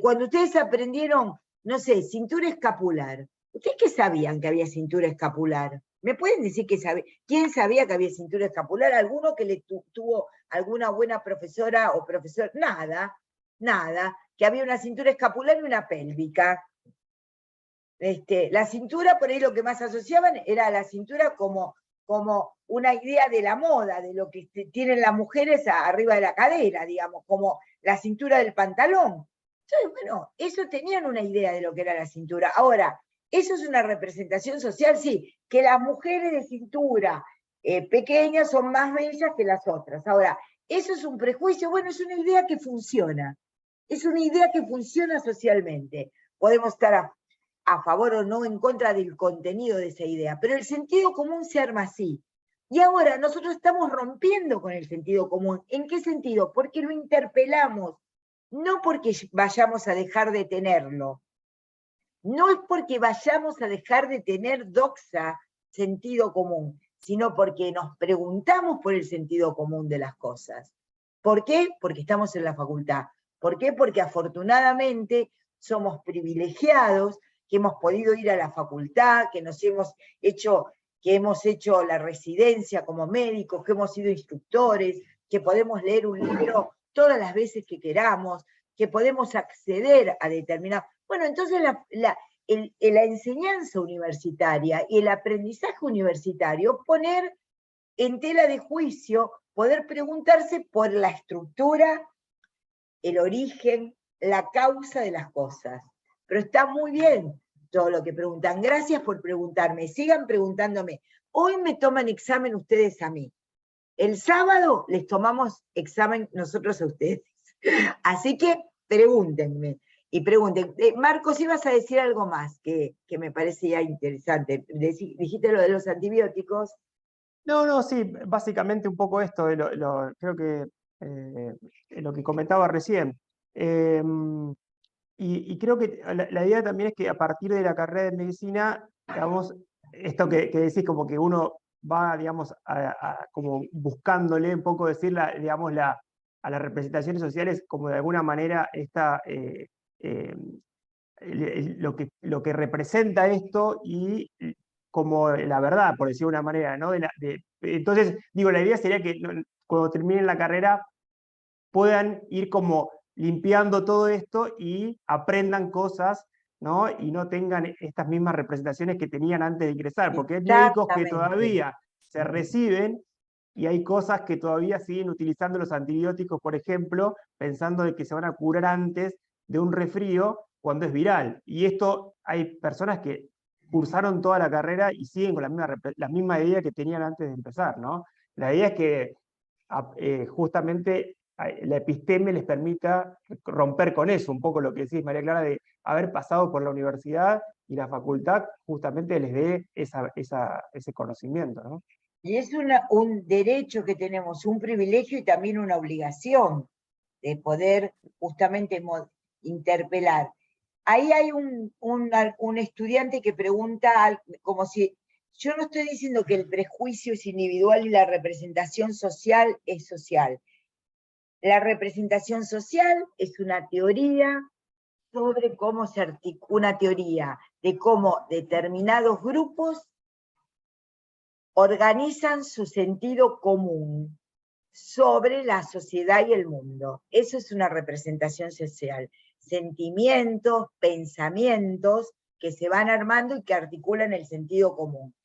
cuando ustedes aprendieron, no sé, cintura escapular, ¿ustedes qué sabían que había cintura escapular? ¿Me pueden decir quién sabía que había cintura escapular? ¿Alguno que tuvo alguna buena profesora o profesor? Nada, que había una cintura escapular y una pélvica. La cintura, por ahí lo que más asociaban era la cintura como una idea de la moda, de lo que tienen las mujeres arriba de la cadera, digamos, como la cintura del pantalón. Entonces, bueno, eso tenían una idea de lo que era la cintura. Ahora, ¿eso es una representación social? Sí, que las mujeres de cintura pequeña son más bellas que las otras. Ahora, ¿eso es un prejuicio? Bueno, es una idea que funciona. Es una idea que funciona socialmente. Podemos estar a favor o no en contra del contenido de esa idea, pero el sentido común se arma así. Y ahora nosotros estamos rompiendo con el sentido común. ¿En qué sentido? Porque lo interpelamos, no porque vayamos a dejar de tenerlo, no es porque vayamos a dejar de tener doxa sentido común, sino porque nos preguntamos por el sentido común de las cosas. ¿Por qué? Porque estamos en la facultad. ¿Por qué? Porque afortunadamente somos privilegiados, que hemos podido ir a la facultad, que hemos hecho la residencia como médicos, que hemos sido instructores, que podemos leer un libro todas las veces que queramos, que podemos acceder a determinados... Bueno, entonces la enseñanza universitaria y el aprendizaje universitario, poner en tela de juicio, poder preguntarse por la estructura, el origen, la causa de las cosas. Pero está muy bien todo lo que preguntan. Gracias por preguntarme. Sigan preguntándome. Hoy me toman examen ustedes a mí. El sábado les tomamos examen nosotros a ustedes. Así que pregúntenme. Y pregunten. Marcos, ibas a decir algo más que me parecía interesante. Dijiste lo de los antibióticos. No, sí, básicamente un poco esto, creo que lo que comentaba recién. Y creo que la idea también es que a partir de la carrera de medicina, digamos, esto que decís, como que uno va, digamos, como buscándole un poco decir, digamos, a las representaciones sociales, como de alguna manera lo que representa esto y como la verdad, por decirlo de una manera, ¿no? Entonces, digo, la idea sería que cuando terminen la carrera puedan ir como limpiando todo esto y aprendan cosas, ¿no? Y no tengan estas mismas representaciones que tenían antes de ingresar, porque hay médicos que todavía se reciben y hay cosas que todavía siguen utilizando los antibióticos, por ejemplo, pensando de que se van a curar antes de un resfrío cuando es viral. Y esto hay personas que cursaron toda la carrera y siguen con la misma idea que tenían antes de empezar, ¿no? La idea es que justamente la episteme les permita romper con eso, un poco lo que decís, María Clara, de haber pasado por la universidad y la facultad justamente les dé ese conocimiento, ¿no? Y es un derecho que tenemos, un privilegio y también una obligación de poder justamente interpelar. Ahí hay un estudiante que pregunta, como si, yo no estoy diciendo que el prejuicio es individual y la representación social es social. La representación social es una teoría sobre cómo se articula, una teoría de cómo determinados grupos organizan su sentido común sobre la sociedad y el mundo. Eso es una representación social. Sentimientos, pensamientos que se van armando y que articulan el sentido común.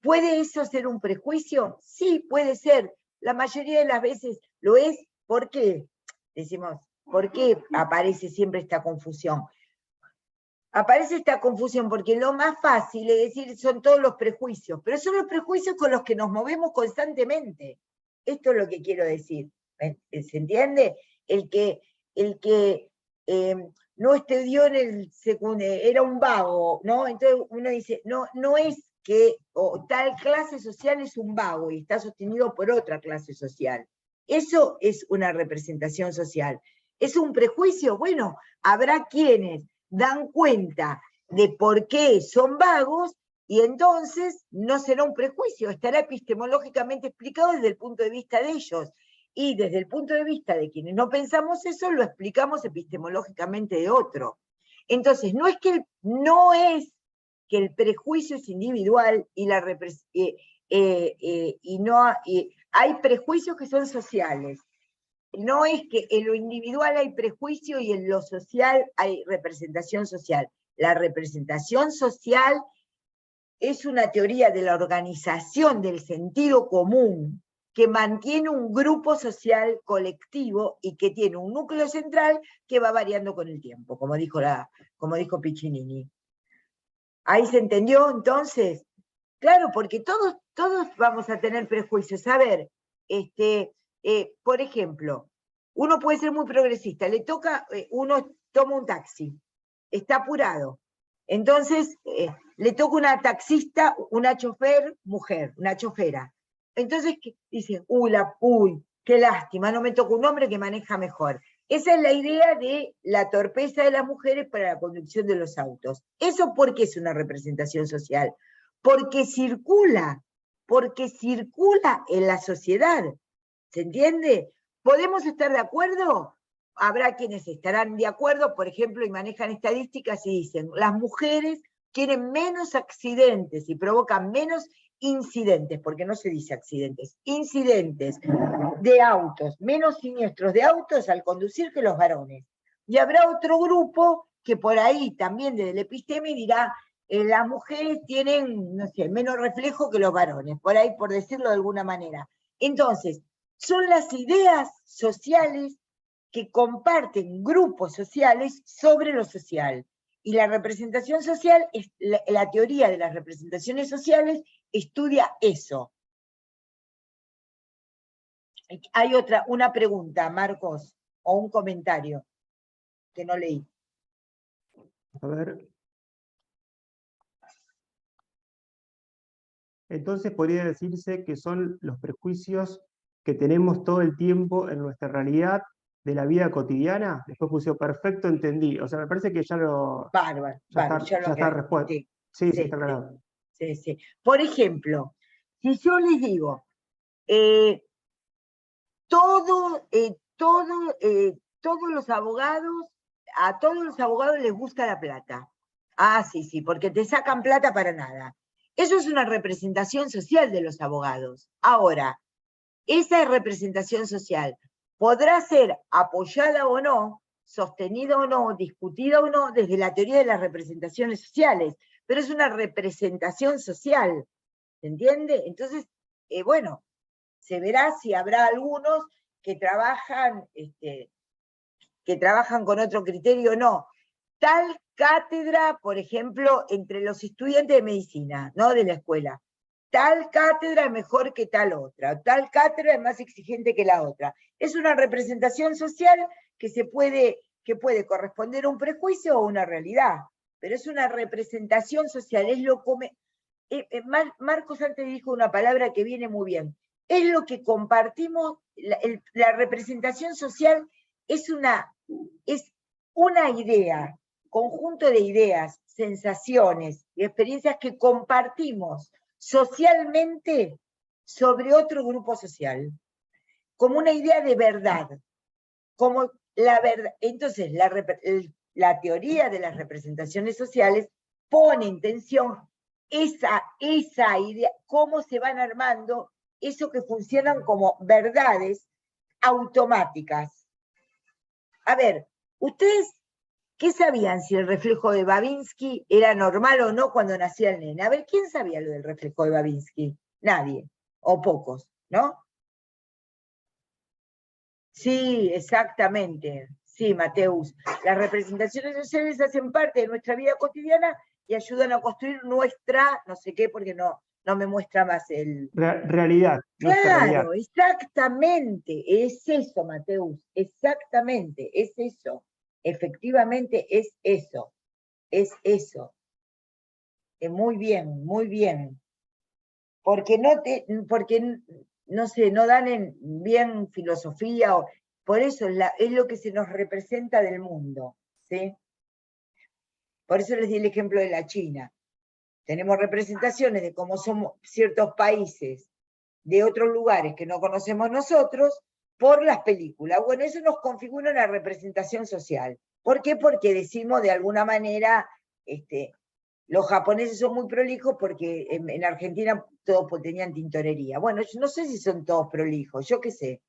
¿Puede eso ser un prejuicio? Sí, puede ser. La mayoría de las veces lo es. ¿Por qué? Decimos, ¿por qué aparece siempre esta confusión? Aparece esta confusión porque lo más fácil es decir son todos los prejuicios, pero son los prejuicios con los que nos movemos constantemente. Esto es lo que quiero decir. ¿Se entiende? El que no estudió en el secundario, era un vago, ¿no? Entonces uno dice, no es que tal clase social es un vago y está sostenido por otra clase social. Eso es una representación social. ¿Es un prejuicio? Bueno, habrá quienes dan cuenta de por qué son vagos y entonces no será un prejuicio, estará epistemológicamente explicado desde el punto de vista de ellos. Y desde el punto de vista de quienes no pensamos eso, lo explicamos epistemológicamente de otro. Entonces, no es que el prejuicio es individual y hay prejuicios que son sociales. No es que en lo individual hay prejuicio y en lo social hay representación social. La representación social es una teoría de la organización del sentido común que mantiene un grupo social colectivo y que tiene un núcleo central que va variando con el tiempo, como dijo Piccinini. ¿Ahí se entendió entonces? Claro, porque todos vamos a tener prejuicios. A ver, por ejemplo, uno puede ser muy progresista, uno toma un taxi, está apurado, entonces le toca una taxista, una chofer mujer, una chofera. Entonces dice, uy, qué lástima, no me toca un hombre que maneja mejor. Esa es la idea de la torpeza de las mujeres para la conducción de los autos. ¿Eso por qué es una representación social? Porque circula en la sociedad. ¿Se entiende? ¿Podemos estar de acuerdo? Habrá quienes estarán de acuerdo, por ejemplo, y manejan estadísticas y dicen, las mujeres tienen menos accidentes y provocan menos incidentes, porque no se dice accidentes, incidentes de autos, menos siniestros de autos al conducir que los varones. Y habrá otro grupo que por ahí también desde el episteme dirá, las mujeres tienen, no sé, menos reflejo que los varones, por ahí por decirlo de alguna manera. Entonces, son las ideas sociales que comparten grupos sociales sobre lo social. Y la representación social, la teoría de las representaciones sociales estudia eso. Hay una pregunta, Marcos, o un comentario que no leí. A ver. Entonces podría decirse que son los prejuicios que tenemos todo el tiempo en nuestra realidad de la vida cotidiana. Después puse perfecto, entendí. O sea, me parece que ya lo... Bárbaro, ya está respuesta. Sí, está aclarado. Sí. Por ejemplo, si yo les digo, a todos los abogados les gusta la plata. Ah, sí, porque te sacan plata para nada. Eso es una representación social de los abogados. Ahora, esa representación social podrá ser apoyada o no, sostenida o no, discutida o no, desde la teoría de las representaciones sociales, pero es una representación social, ¿se entiende? Entonces, bueno, se verá si habrá algunos que trabajan con otro criterio o no. Tal cátedra, por ejemplo, entre los estudiantes de medicina, ¿no? De la escuela. Tal cátedra es mejor que tal otra, tal cátedra es más exigente que la otra. Es una representación social que puede corresponder a un prejuicio o a una realidad, pero es una representación social, Marcos antes dijo una palabra que viene muy bien. Es lo que compartimos, la representación social es una idea, conjunto de ideas, sensaciones y experiencias que compartimos socialmente sobre otro grupo social, como una idea de verdad, como la verdad. Entonces, la teoría de las representaciones sociales pone en tensión esa idea, cómo se van armando eso que funcionan como verdades automáticas. A ver, ¿ustedes qué sabían si el reflejo de Babinski era normal o no cuando nacía el nene? A ver, ¿quién sabía lo del reflejo de Babinski? Nadie, o pocos, ¿no? Sí, exactamente. Sí, Mateus. Las representaciones sociales hacen parte de nuestra vida cotidiana y ayudan a construir nuestra, no sé qué, porque no me muestra más el... Realidad. Claro, exactamente. Es eso, Mateus. Exactamente, es eso. Efectivamente es eso. Es eso. Muy bien, muy bien. Porque no sé, no dan bien filosofía, por eso es lo que se nos representa del mundo, ¿sí? Por eso les di el ejemplo de la China. Tenemos representaciones de cómo somos ciertos países de otros lugares que no conocemos nosotros por las películas. Bueno, eso nos configura una representación social. ¿Por qué? Porque decimos de alguna manera, los japoneses son muy prolijos porque en Argentina todos tenían tintorería. Bueno, yo no sé si son todos prolijos, yo qué sé.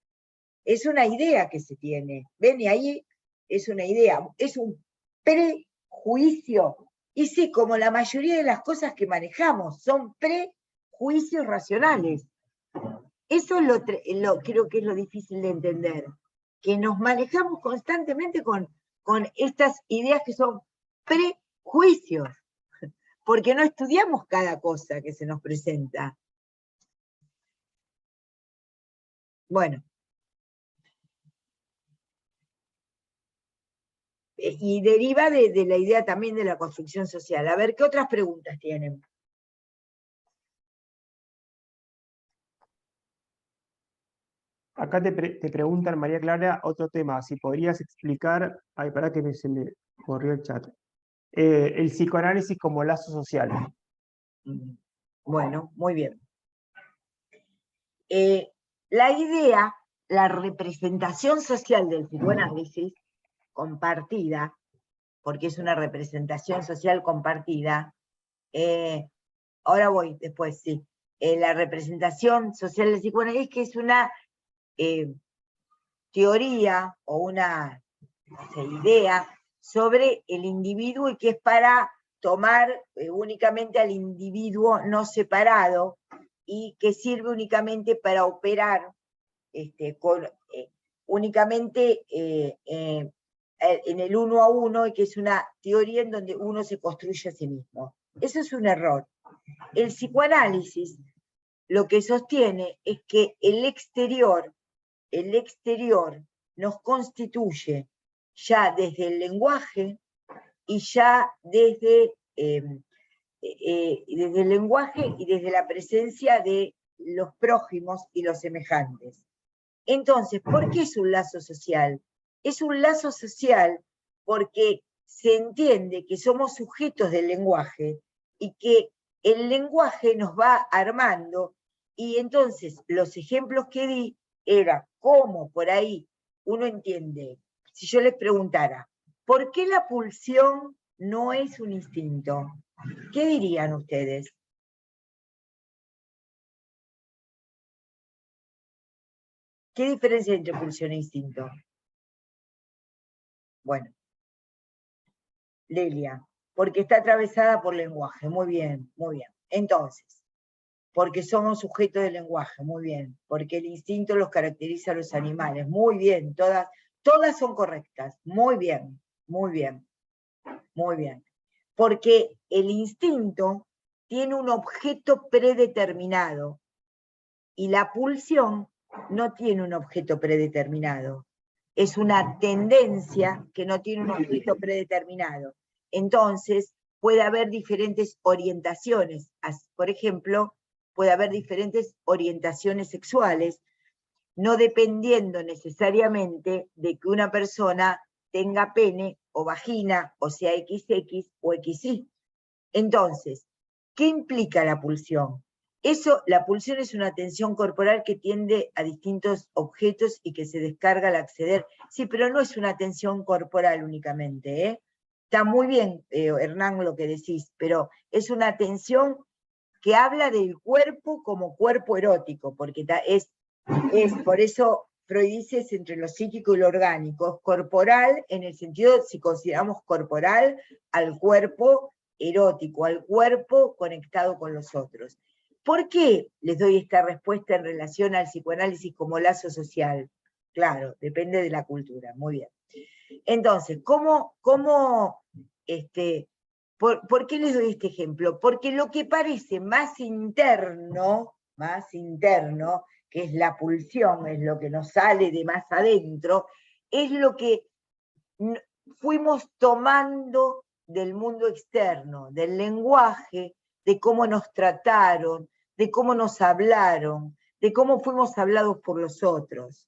Es una idea que se tiene. Ven, y ahí es una idea, es un prejuicio. Y sí, como la mayoría de las cosas que manejamos, son prejuicios racionales. Eso creo que es lo difícil de entender. Que nos manejamos constantemente con estas ideas que son prejuicios. Porque no estudiamos cada cosa que se nos presenta. Bueno. Y deriva de la idea también de la construcción social. A ver, ¿qué otras preguntas tienen? Acá te preguntan, María Clara, otro tema. Si podrías explicar... Ay, para que se me corrió el chat. El psicoanálisis como lazo social. Bueno, muy bien. La idea, la representación social del psicoanálisis, compartida, porque es una representación social compartida, ahora voy después, sí. La representación social del psicoanálisis, que es una teoría o una idea sobre el individuo y que es para tomar únicamente al individuo no separado y que sirve únicamente para operar únicamente en el uno a uno, y que es una teoría en donde uno se construye a sí mismo. Eso es un error. El psicoanálisis lo que sostiene es que el exterior nos constituye ya desde el lenguaje y ya desde el lenguaje y desde la presencia de los prójimos y los semejantes. Entonces, ¿por qué es un lazo social? Es un lazo social porque se entiende que somos sujetos del lenguaje y que el lenguaje nos va armando, y entonces los ejemplos que di era cómo por ahí uno entiende. Si yo les preguntara, ¿por qué la pulsión no es un instinto? ¿Qué dirían ustedes? ¿Qué diferencia hay entre pulsión e instinto? Bueno, Lelia, porque está atravesada por lenguaje. Muy bien, muy bien. Entonces, porque somos sujetos del lenguaje. Muy bien. Porque el instinto los caracteriza a los animales. Muy bien. Todas son correctas. Muy bien, muy bien, muy bien. Porque el instinto tiene un objeto predeterminado y la pulsión no tiene un objeto predeterminado. Es una tendencia que no tiene un objeto predeterminado. Entonces, puede haber diferentes orientaciones. Por ejemplo, puede haber diferentes orientaciones sexuales, no dependiendo necesariamente de que una persona tenga pene o vagina, o sea XX o XY. Entonces, ¿qué implica la pulsión? La pulsión es una tensión corporal que tiende a distintos objetos y que se descarga al acceder. Sí, pero no es una tensión corporal únicamente, ¿eh? Está muy bien, Hernán, lo que decís, pero es una tensión que habla del cuerpo como cuerpo erótico, porque es por eso Freud dice es entre lo psíquico y lo orgánico, es corporal en el sentido, si consideramos corporal, al cuerpo erótico, al cuerpo conectado con los otros. ¿Por qué les doy esta respuesta en relación al psicoanálisis como lazo social? Claro, depende de la cultura, muy bien. Entonces, ¿por qué les doy este ejemplo? Porque lo que parece más interno, que es la pulsión, es lo que nos sale de más adentro, es lo que fuimos tomando del mundo externo, del lenguaje, de cómo nos trataron, de cómo nos hablaron, de cómo fuimos hablados por los otros.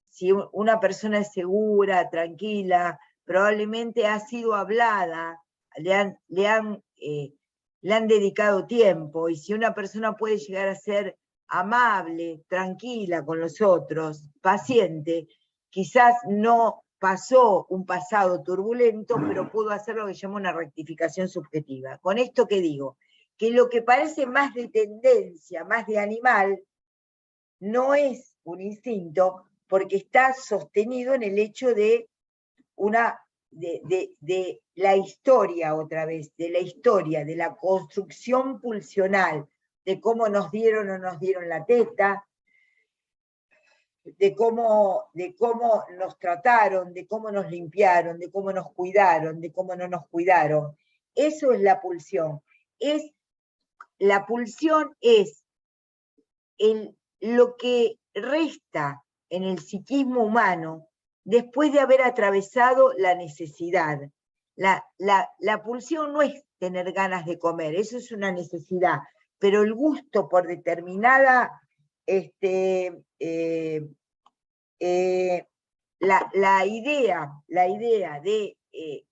Si una persona es segura, tranquila, probablemente ha sido hablada, le han dedicado tiempo, y si una persona puede llegar a ser amable, tranquila con los otros, paciente, quizás no pasó un pasado turbulento, pero pudo hacer lo que llama una rectificación subjetiva. ¿Con esto qué digo? Que lo que parece más de tendencia, más de animal, no es un instinto, porque está sostenido en el hecho de la historia otra vez, de la historia, de la construcción pulsional, de cómo nos dieron o nos dieron la teta, de cómo nos trataron, de cómo nos limpiaron, de cómo nos cuidaron, de cómo no nos cuidaron. Eso es la pulsión. La pulsión es lo que resta en el psiquismo humano después de haber atravesado la necesidad. La pulsión no es tener ganas de comer, eso es una necesidad, pero el gusto por determinada la idea de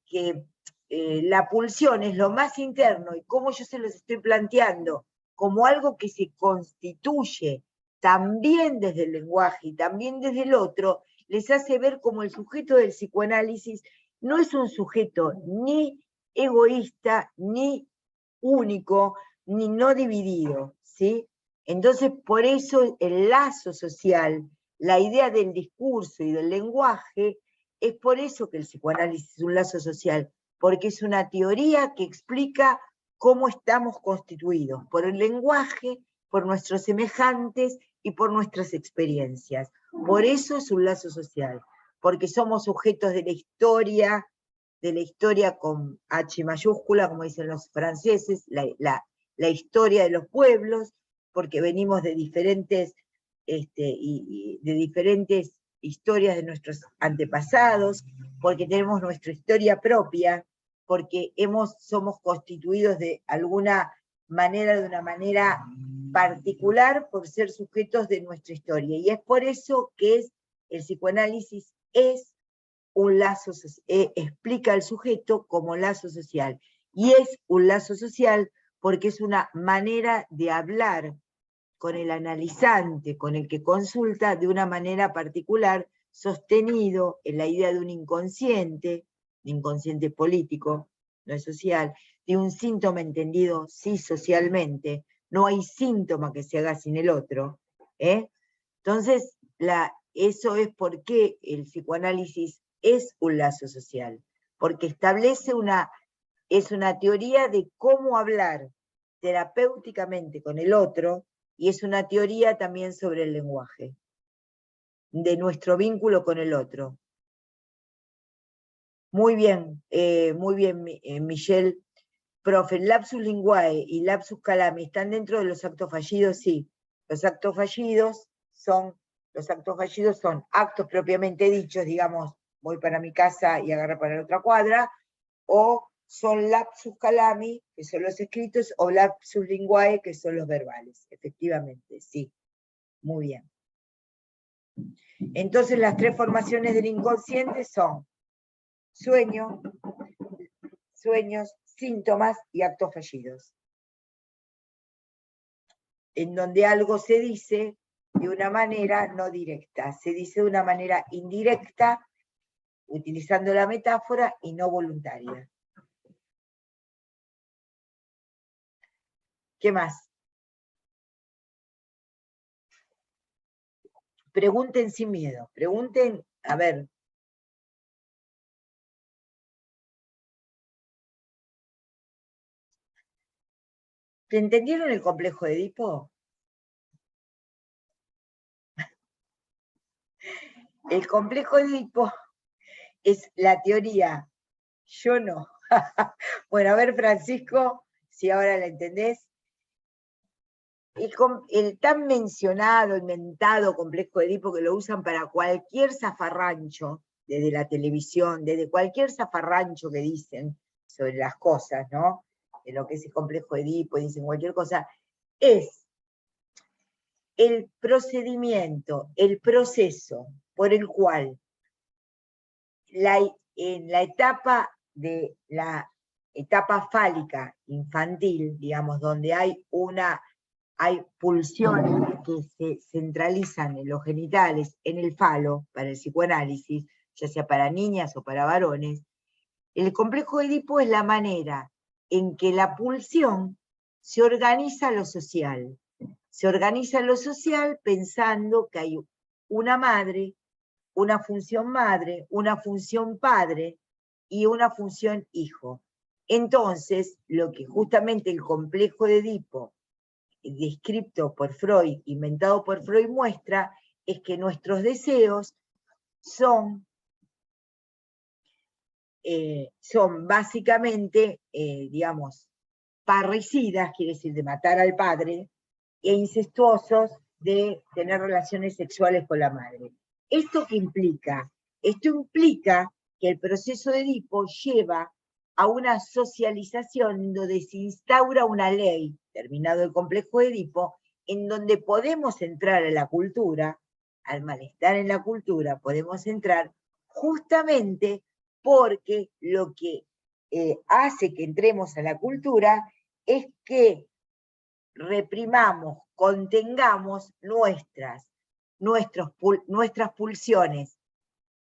que la pulsión es lo más interno, y cómo yo se los estoy planteando como algo que se constituye también desde el lenguaje y también desde el otro, les hace ver como el sujeto del psicoanálisis no es un sujeto ni egoísta, ni único, ni no dividido, ¿sí? Entonces, por eso el lazo social, la idea del discurso y del lenguaje, es por eso que el psicoanálisis es un lazo social, porque es una teoría que explica cómo estamos constituidos, por el lenguaje, por nuestros semejantes y por nuestras experiencias. Por eso es un lazo social, porque somos sujetos de la historia con H mayúscula, como dicen los franceses, la historia de los pueblos, porque venimos de diferentes historias de nuestros antepasados, porque tenemos nuestra historia propia, porque somos constituidos de alguna manera, de una manera particular, por ser sujetos de nuestra historia. Y es por eso que el psicoanálisis es un lazo, explica al sujeto como lazo social. Y es un lazo social porque es una manera de hablar con el analizante, con el que consulta, de una manera particular, sostenido en la idea de un inconsciente político, no es social, de un síntoma entendido sí socialmente, no hay síntoma que se haga sin el otro. Entonces, eso es por qué el psicoanálisis es un lazo social, porque establece es una teoría de cómo hablar terapéuticamente con el otro, y es una teoría también sobre el lenguaje, de nuestro vínculo con el otro. Muy bien, Michelle. Profe, lapsus linguae y lapsus calami, ¿están dentro de los actos fallidos? Sí. Los actos fallidos son actos propiamente dichos, digamos, voy para mi casa y agarro para la otra cuadra, o son lapsus calami, que son los escritos, o lapsus linguae, que son los verbales. Efectivamente, sí. Muy bien. Entonces las tres formaciones del inconsciente son sueños, síntomas y actos fallidos. En donde algo se dice de una manera no directa, se dice de una manera indirecta, utilizando la metáfora y no voluntaria. ¿Qué más? Pregunten sin miedo, pregunten, a ver. ¿Te entendieron el complejo de Edipo? El complejo de Edipo es la teoría, yo no. Bueno, a ver, Francisco, si ahora la entendés. El tan mencionado, inventado complejo de Edipo, que lo usan para cualquier zafarrancho, desde la televisión, desde cualquier zafarrancho que dicen sobre las cosas, ¿no? De lo que es el complejo de Edipo, dicen cualquier cosa, es el procedimiento, el proceso por el cual en la etapa de la etapa fálica infantil, digamos, donde hay pulsiones que se centralizan en los genitales, en el falo, para el psicoanálisis, ya sea para niñas o para varones, el complejo de Edipo es la manera en que la pulsión se organiza lo social. Se organiza lo social pensando que hay una madre, una función padre y una función hijo. Entonces, lo que justamente el complejo de Edipo, descrito por Freud, inventado por Freud, muestra, es que nuestros deseos son básicamente, digamos, parricidas, quiere decir de matar al padre, e incestuosos de tener relaciones sexuales con la madre. ¿Esto qué implica? Esto implica que el proceso de Edipo lleva a una socialización donde se instaura una ley, terminado el complejo de Edipo, en donde podemos entrar a la cultura, al malestar en la cultura, podemos entrar justamente porque lo que hace que entremos a la cultura es que reprimamos, contengamos nuestras pulsiones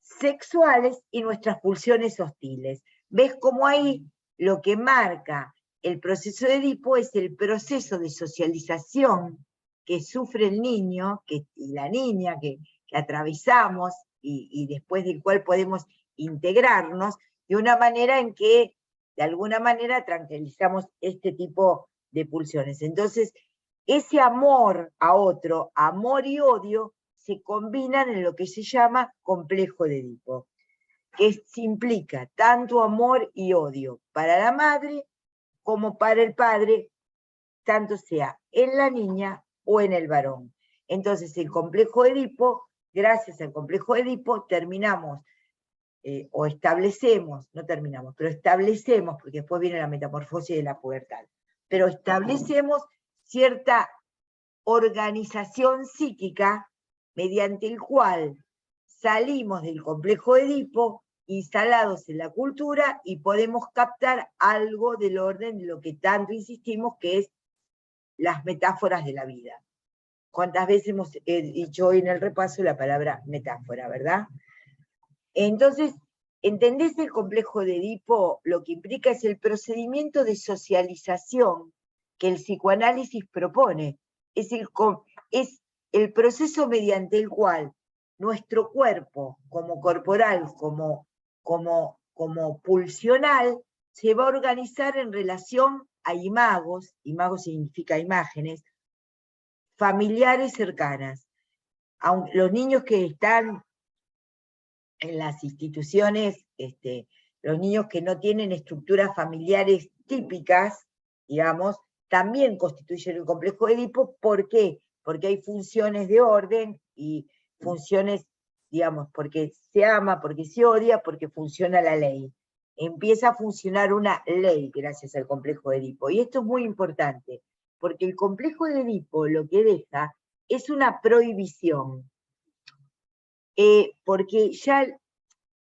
sexuales y nuestras pulsiones hostiles. ¿Ves cómo ahí lo que marca el proceso de Edipo es el proceso de socialización que sufre el niño y la niña que atravesamos y después del cual podemos integrarnos de una manera en que de alguna manera tranquilizamos este tipo de pulsiones? Entonces, ese amor a otro, amor y odio, se combinan en lo que se llama complejo de Edipo, que implica tanto amor y odio para la madre como para el padre, tanto sea en la niña o en el varón. Entonces, el complejo de Edipo, gracias al complejo de Edipo, terminamos, o establecemos, no terminamos, pero establecemos, porque después viene la metamorfosis de la pubertad, pero establecemos cierta organización psíquica mediante el cual salimos del complejo de Edipo, instalados en la cultura, y podemos captar algo del orden de lo que tanto insistimos, que es las metáforas de la vida. ¿Cuántas veces hemos dicho hoy en el repaso la palabra metáfora, verdad? Entonces, ¿entendés el complejo de Edipo? Lo que implica es el procedimiento de socialización que el psicoanálisis propone. Es el proceso mediante el cual nuestro cuerpo, como corporal, como pulsional, se va a organizar en relación a imagos significa imágenes, familiares cercanas. Aunque los niños que están en las instituciones, los niños que no tienen estructuras familiares típicas, digamos, también constituyen el complejo de Edipo. ¿Por qué? Porque hay funciones de orden y funciones, digamos, porque se ama, porque se odia, porque funciona la ley. empieza a funcionar una ley gracias al complejo de Edipo. Y esto es muy importante, porque el complejo de Edipo lo que deja es una prohibición. Porque ya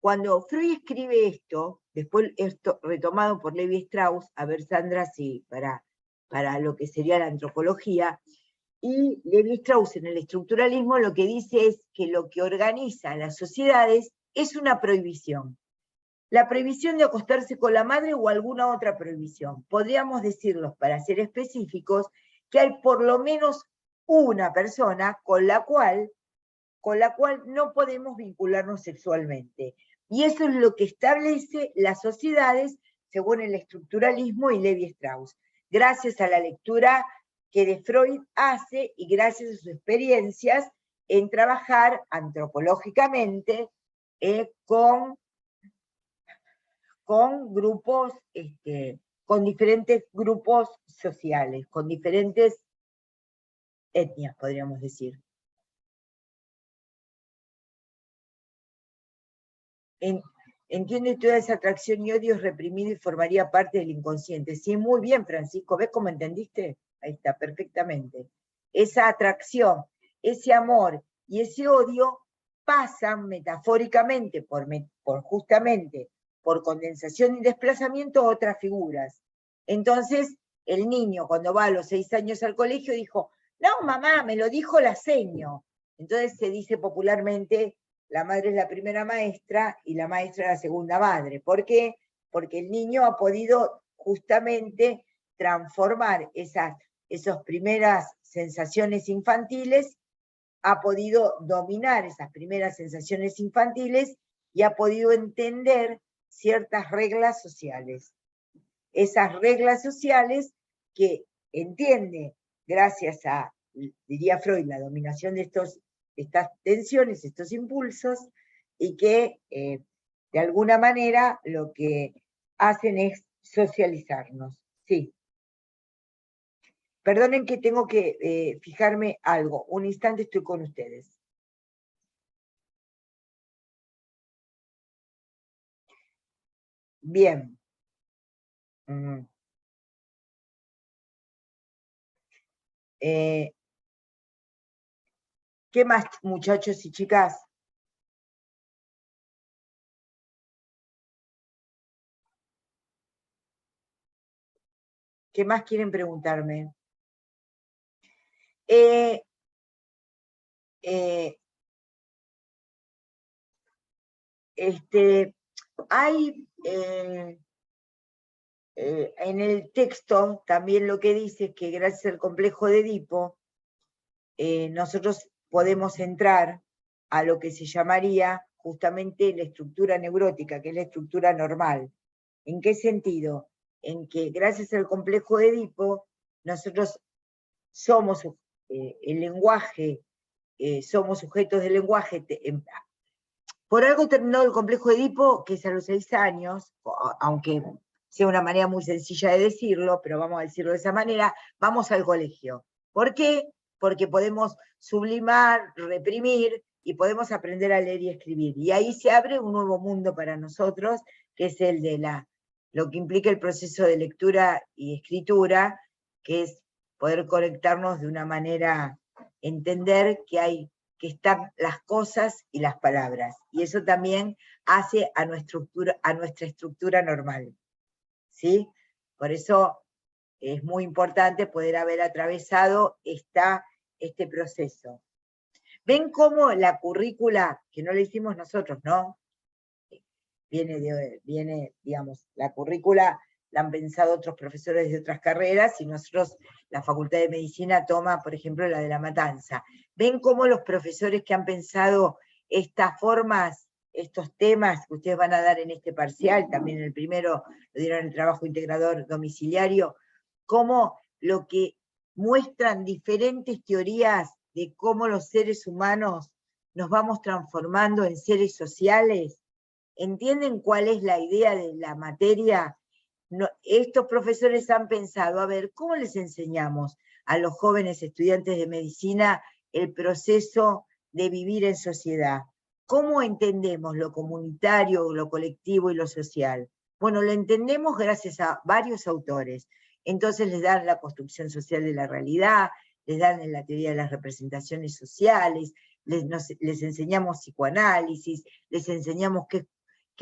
cuando Freud escribe esto, después esto retomado por Levi Strauss, a ver Sandra si para lo que sería la antropología, y Levi Strauss en el estructuralismo lo que dice es que lo que organiza las sociedades es una prohibición. La prohibición de acostarse con la madre o alguna otra prohibición. Podríamos decirlos, para ser específicos, que hay por lo menos una persona con la cual no podemos vincularnos sexualmente. Y eso es lo que establece las sociedades según el estructuralismo y Levi Strauss. Gracias a la lectura que de Freud hace y gracias a sus experiencias en trabajar antropológicamente con grupos, con diferentes grupos sociales, con diferentes etnias, podríamos decir. Entiende toda esa atracción y odio es reprimido y formaría parte del inconsciente. Sí, muy bien, Francisco, ¿ves cómo entendiste? Ahí está, perfectamente. Esa atracción, ese amor y ese odio pasan metafóricamente justamente por condensación y desplazamiento a otras figuras. Entonces, el niño cuando va a los 6 años al colegio dijo, no, mamá, me lo dijo la seño. Entonces se dice popularmente, la madre es la primera maestra y la maestra es la segunda madre. ¿Por qué? Porque el niño ha podido justamente transformar esas primeras sensaciones infantiles, ha podido dominar esas primeras sensaciones infantiles y ha podido entender ciertas reglas sociales. Esas reglas sociales que entiende gracias a, diría Freud, la dominación de estas tensiones, estos impulsos, y que de alguna manera lo que hacen es socializarnos. Sí. Perdonen que tengo que fijarme algo. Un instante, estoy con ustedes. Bien. ¿Qué más, muchachos y chicas? ¿Qué más quieren preguntarme? Hay en el texto también lo que dice es que gracias al complejo de Edipo nosotros podemos entrar a lo que se llamaría justamente la estructura neurótica, que es la estructura normal. ¿En qué sentido? En que gracias al complejo de Edipo nosotros somos el lenguaje, somos sujetos del lenguaje. Por algo terminó el complejo de Edipo, que es a los 6 años, aunque sea una manera muy sencilla de decirlo, pero vamos a decirlo de esa manera, vamos al colegio. ¿Por qué? Porque podemos sublimar, reprimir, y podemos aprender a leer y escribir. Y ahí se abre un nuevo mundo para nosotros, que es el de lo que implica el proceso de lectura y escritura, que es poder conectarnos de una manera, entender que están las cosas y las palabras. Y eso también hace a nuestra estructura normal. ¿Sí? Por eso es muy importante poder haber atravesado este proceso. ¿Ven cómo la currícula, que no la hicimos nosotros, ¿no? Viene, digamos, la currícula la han pensado otros profesores de otras carreras y nosotros, la Facultad de Medicina toma, por ejemplo, la de La Matanza. ¿Ven cómo los profesores que han pensado estas formas, estos temas que ustedes van a dar en este parcial, también en el primero lo dieron el trabajo integrador domiciliario, cómo lo que muestran diferentes teorías de cómo los seres humanos nos vamos transformando en seres sociales? ¿Entienden cuál es la idea de la materia? No, estos profesores han pensado, a ver, ¿cómo les enseñamos a los jóvenes estudiantes de medicina el proceso de vivir en sociedad? ¿Cómo entendemos lo comunitario, lo colectivo y lo social? Bueno, lo entendemos gracias a varios autores. Entonces les dan la construcción social de la realidad, les dan en la teoría de las representaciones sociales, les enseñamos psicoanálisis, les enseñamos qué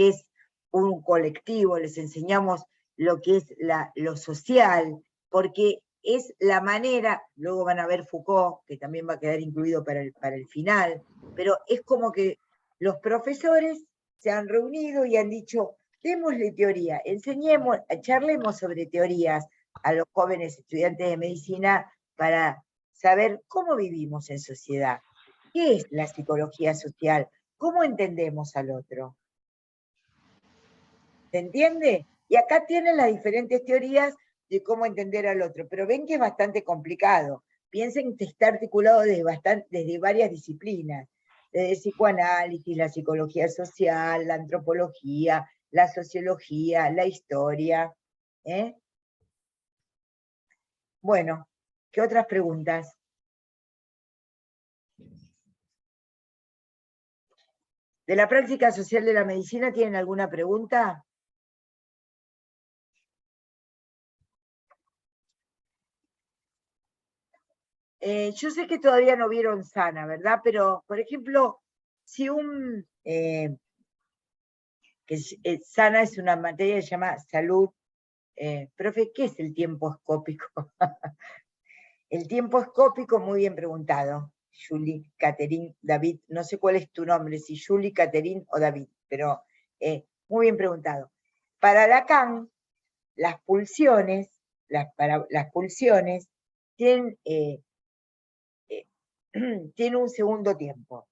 es un colectivo, les enseñamos lo que es lo social, porque es la manera, luego van a ver Foucault, que también va a quedar incluido para el final, pero es como que los profesores se han reunido y han dicho, démosle teoría, enseñemos, charlemos sobre teorías a los jóvenes estudiantes de medicina para saber cómo vivimos en sociedad, qué es la psicología social, cómo entendemos al otro. ¿Se entiende? Y acá tienen las diferentes teorías de cómo entender al otro, pero ven que es bastante complicado. Piensen que está articulado desde varias disciplinas, desde el psicoanálisis, la psicología social, la antropología, la sociología, la historia. Bueno, ¿qué otras preguntas? ¿De la práctica social de la medicina tienen alguna pregunta? Yo sé que todavía no vieron Sana, ¿verdad? Pero, por ejemplo, si Sana es una materia que se llama salud. Profe, ¿qué es el tiempo escópico? El tiempo escópico, muy bien preguntado. Julie, Catherine, David, no sé cuál es tu nombre, si Julie, Catherine o David, pero muy bien preguntado. Para Lacan, las pulsiones tienen un segundo tiempo.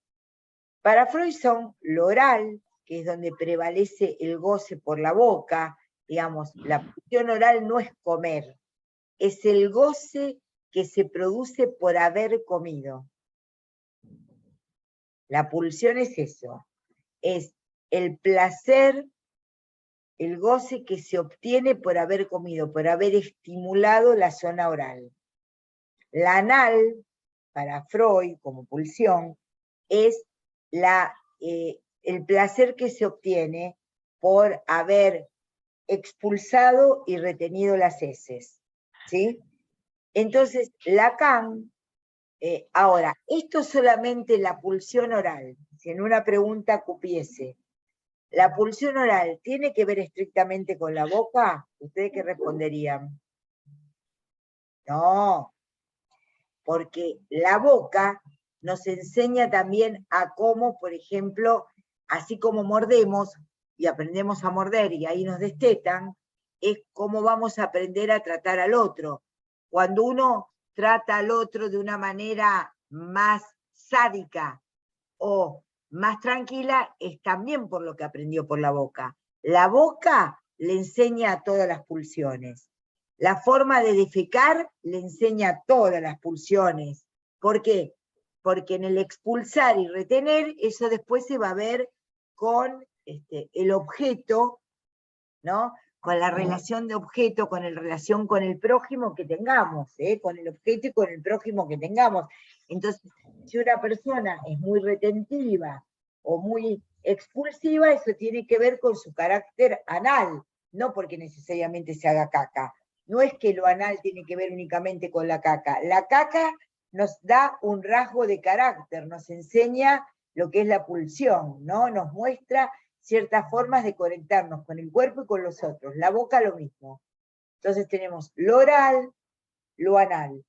Para Freud son lo oral, que es donde prevalece el goce por la boca, digamos, la pulsión oral no es comer, es el goce que se produce por haber comido. La pulsión es eso, es el placer, el goce que se obtiene por haber comido, por haber estimulado la zona oral. La anal, para Freud, como pulsión, es el placer que se obtiene por haber expulsado y retenido las heces, ¿sí? Entonces, Lacan, ahora, esto es solamente la pulsión oral, si en una pregunta cupiese, ¿la pulsión oral tiene que ver estrictamente con la boca? ¿Ustedes qué responderían? No, porque la boca nos enseña también a cómo, por ejemplo, así como mordemos y aprendemos a morder y ahí nos destetan, es cómo vamos a aprender a tratar al otro. Cuando uno trata al otro de una manera más sádica o más tranquila, es también por lo que aprendió por la boca. La boca le enseña a todas las pulsiones. La forma de defecar le enseña todas las pulsiones. ¿Por qué? Porque en el expulsar y retener, eso después se va a ver con el objeto, ¿no? Con la relación de objeto, con la relación con el prójimo que tengamos, con el objeto y con el prójimo que tengamos. Entonces, si una persona es muy retentiva o muy expulsiva, eso tiene que ver con su carácter anal, no porque necesariamente se haga caca. No es que lo anal tiene que ver únicamente con la caca. La caca nos da un rasgo de carácter, nos enseña lo que es la pulsión, ¿no? Nos muestra ciertas formas de conectarnos con el cuerpo y con los otros. La boca lo mismo. Entonces tenemos lo oral, lo anal.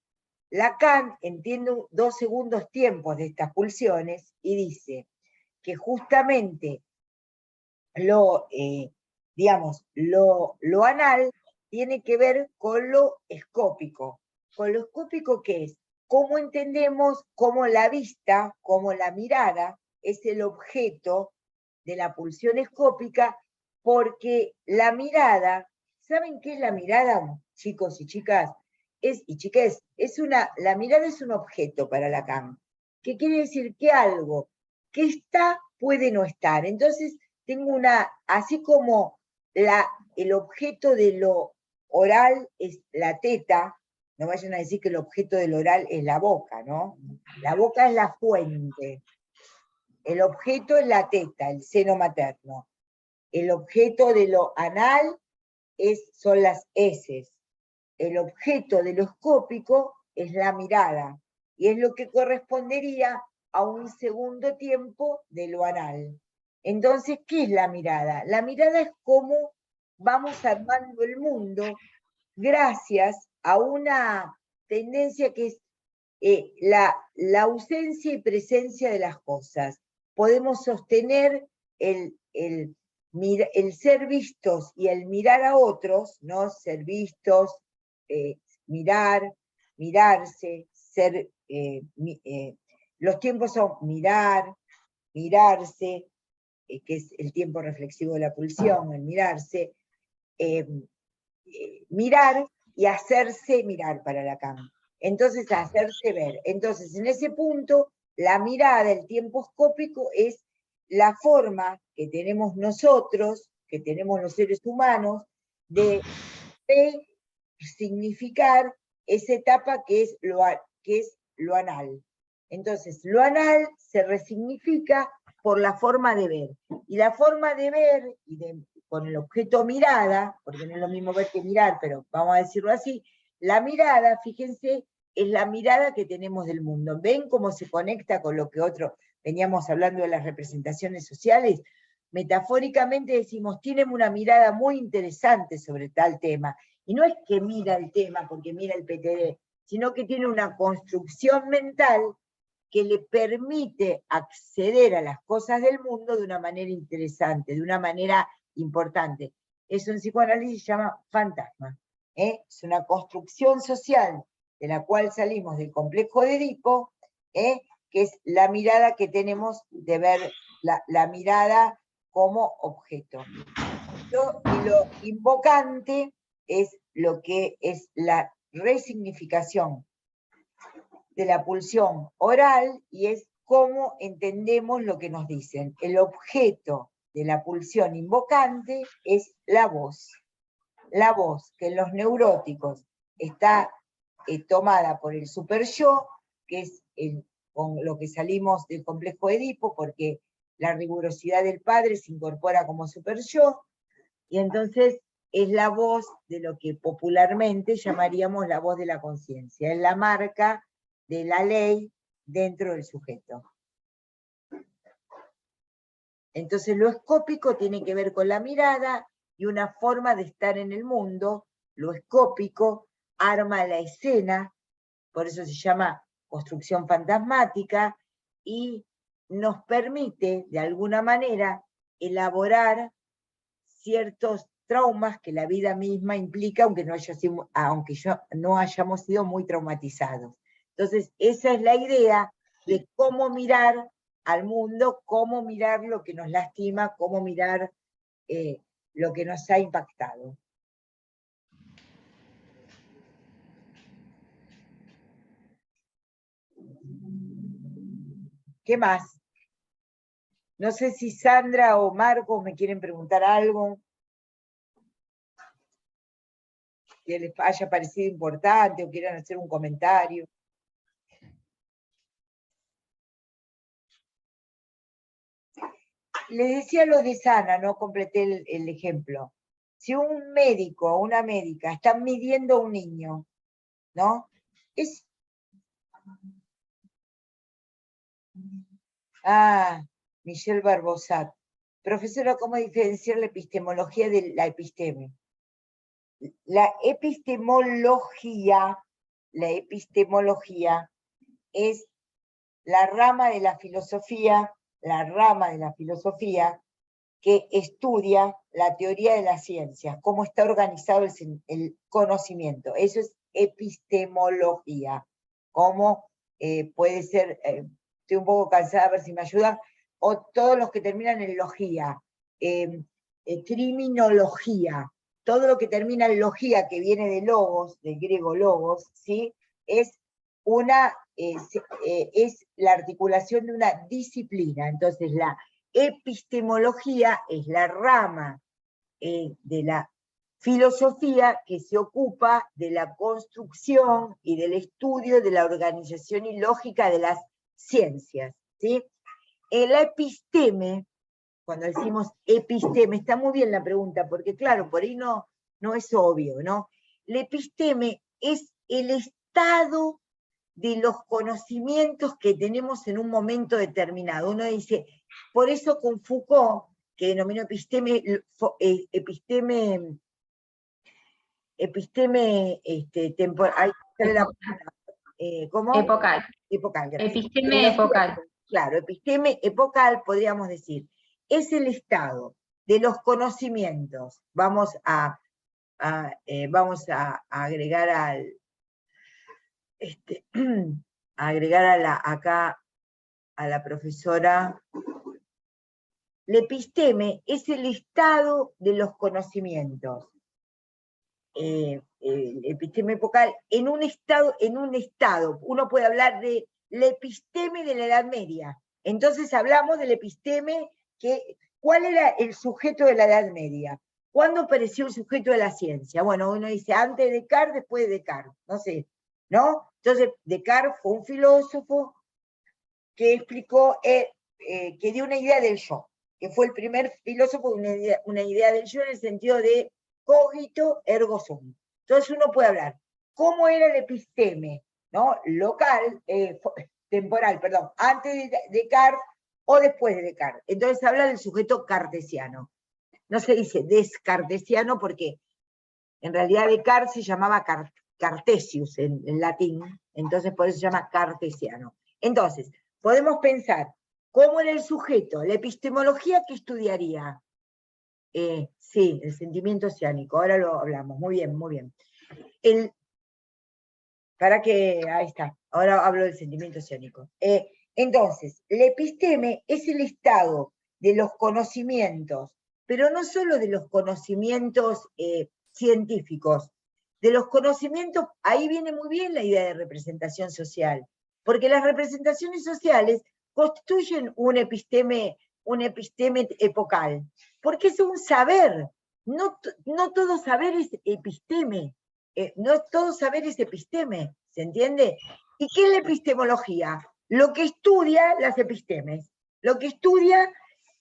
Lacan entiende 2 segundos tiempos de estas pulsiones y dice que justamente lo anal tiene que ver con lo escópico. ¿Con lo escópico qué es? ¿Cómo entendemos cómo la vista, cómo la mirada es el objeto de la pulsión escópica? Porque la mirada, ¿saben qué es la mirada, chicos y chicas? La mirada es un objeto para Lacan. ¿Qué quiere decir? Que algo que está puede no estar. Entonces, tengo así como el objeto de lo oral es la teta, no vayan a decir que el objeto del oral es la boca, ¿no? La boca es la fuente. El objeto es la teta, el seno materno. el objeto de lo anal son las heces. El objeto de lo escópico es la mirada, y es lo que correspondería a un segundo tiempo de lo anal. Entonces, ¿qué es la mirada? La mirada es cómo vamos armando el mundo gracias a una tendencia que es la ausencia y presencia de las cosas. Podemos sostener el ser vistos y el mirar a otros, ¿no? Ser vistos, mirar, mirarse, ser... los tiempos son mirar, mirarse, que es el tiempo reflexivo de la pulsión, el mirarse, mirar y hacerse mirar para Lacan. Entonces, hacerse ver. Entonces, en ese punto, la mirada, el tiempo escópico, es la forma que tenemos nosotros, que tenemos los seres humanos, de significar esa etapa que es lo anal. Entonces, lo anal se resignifica por la forma de ver. Y la forma de ver, con el objeto mirada, porque no es lo mismo ver que mirar, pero vamos a decirlo así, la mirada, fíjense, es la mirada que tenemos del mundo. ¿Ven cómo se conecta con lo que veníamos hablando de las representaciones sociales? Metafóricamente decimos, tienen una mirada muy interesante sobre tal tema. Y no es que mira el tema porque mira el PTD, sino que tiene una construcción mental que le permite acceder a las cosas del mundo de una manera interesante, de una manera importante. Eso en psicoanálisis se llama fantasma. Es una construcción social de la cual salimos del complejo de Edipo, que es la mirada que tenemos de ver la mirada como objeto. Y lo invocante es lo que es la resignificación de la pulsión oral, y es cómo entendemos lo que nos dicen. El objeto de la pulsión invocante es la voz. La voz, que en los neuróticos está tomada por el superyo, que es con lo que salimos del complejo de Edipo, porque la rigurosidad del padre se incorpora como superyo, y entonces es la voz de lo que popularmente llamaríamos la voz de la conciencia, es la marca de la ley dentro del sujeto. Entonces lo escópico tiene que ver con la mirada y una forma de estar en el mundo. Lo escópico arma la escena, por eso se llama construcción fantasmática, y nos permite, de alguna manera, elaborar ciertos traumas que la vida misma implica, aunque no hayamos sido muy traumatizados. Entonces, esa es la idea de cómo mirar al mundo, cómo mirar lo que nos lastima, cómo mirar lo que nos ha impactado. ¿Qué más? No sé si Sandra o Marcos me quieren preguntar algo que les haya parecido importante o quieran hacer un comentario. Les decía lo de Sana, no completé el ejemplo. Si un médico o una médica están midiendo a un niño, ¿no? Michelle Barbosat. Profesora, ¿cómo diferenciar la epistemología de la episteme? La epistemología es la rama de la filosofía que estudia la teoría de las ciencias, cómo está organizado el conocimiento. Eso es epistemología. Cómo puede ser, estoy un poco cansada, a ver si me ayudan, o todos los que terminan en logía, criminología, todo lo que termina en logía, que viene de logos, del griego logos, ¿sí? Es la articulación de una disciplina. Entonces la epistemología es la rama de la filosofía que se ocupa de la construcción y del estudio de la organización y lógica de las ciencias, ¿sí? La episteme cuando decimos episteme, está muy bien la pregunta, porque claro, por ahí no es obvio, ¿no? La episteme es el estado de los conocimientos que tenemos en un momento determinado. Uno dice, por eso con Foucault, que denominó episteme temporal, ¿cómo? Epocal. Epocal, gracias. Episteme epocal. Claro, episteme epocal, podríamos decir, es el estado de los conocimientos. Vamos a agregar acá a la profesora. La episteme es el estado de los conocimientos. Episteme epocal, en un estado, uno puede hablar de la episteme de la Edad Media. Entonces hablamos del episteme, ¿cuál era el sujeto de la Edad Media? ¿Cuándo apareció el sujeto de la ciencia? Bueno, uno dice antes de Descartes, después de Descartes, no sé, ¿no? Entonces, Descartes fue un filósofo que explicó, que dio una idea del yo, que fue el primer filósofo de una idea del yo en el sentido de cogito ergo sum. Entonces uno puede hablar, ¿cómo era el episteme? ¿No? Local, temporal, perdón, antes de Descartes o después de Descartes. Entonces habla del sujeto cartesiano. No se dice descartesiano porque en realidad Descartes se llamaba Cartesius en latín, entonces por eso se llama cartesiano. Entonces, podemos pensar, ¿cómo era el sujeto? La epistemología que estudiaría. Sí, el sentimiento oceánico, ahora lo hablamos, muy bien, muy bien. Ahí está, ahora hablo del sentimiento oceánico. Entonces, la episteme es el estado de los conocimientos, pero no solo de los conocimientos científicos, de los conocimientos, ahí viene muy bien la idea de representación social, porque las representaciones sociales constituyen un episteme epocal, porque es un saber, no todo saber es episteme, no todo saber es episteme, ¿se entiende? ¿Y qué es la epistemología? Lo que estudia las epistemes, lo que estudia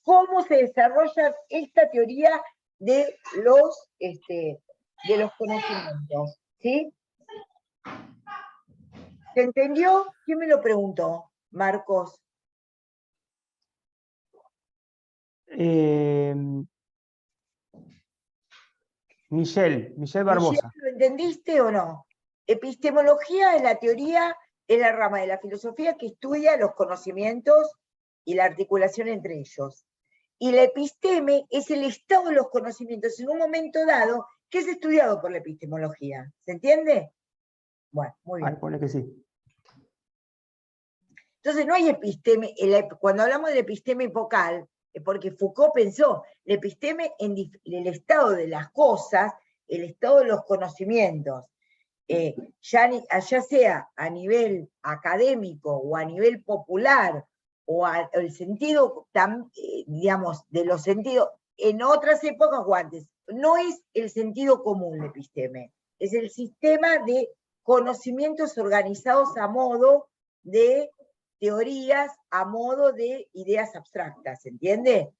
cómo se desarrolla esta teoría de los conocimientos, ¿sí? ¿Se entendió? ¿Quién me lo preguntó? Marcos. Michelle Barbosa. ¿Lo entendiste o no? Epistemología es la teoría, es la rama de la filosofía que estudia los conocimientos y la articulación entre ellos. Y la episteme es el estado de los conocimientos en un momento dado que es estudiado por la epistemología. ¿Se entiende? Bueno, muy bien. Pone que sí. Entonces no hay episteme, cuando hablamos de episteme epocal, porque Foucault pensó, la episteme en el estado de las cosas, el estado de los conocimientos, ya sea a nivel académico o a nivel popular, o el sentido, digamos, de los sentidos, en otras épocas o antes, no es el sentido común la episteme, es el sistema de conocimientos organizados a modo de teorías, a modo de ideas abstractas, ¿entiende?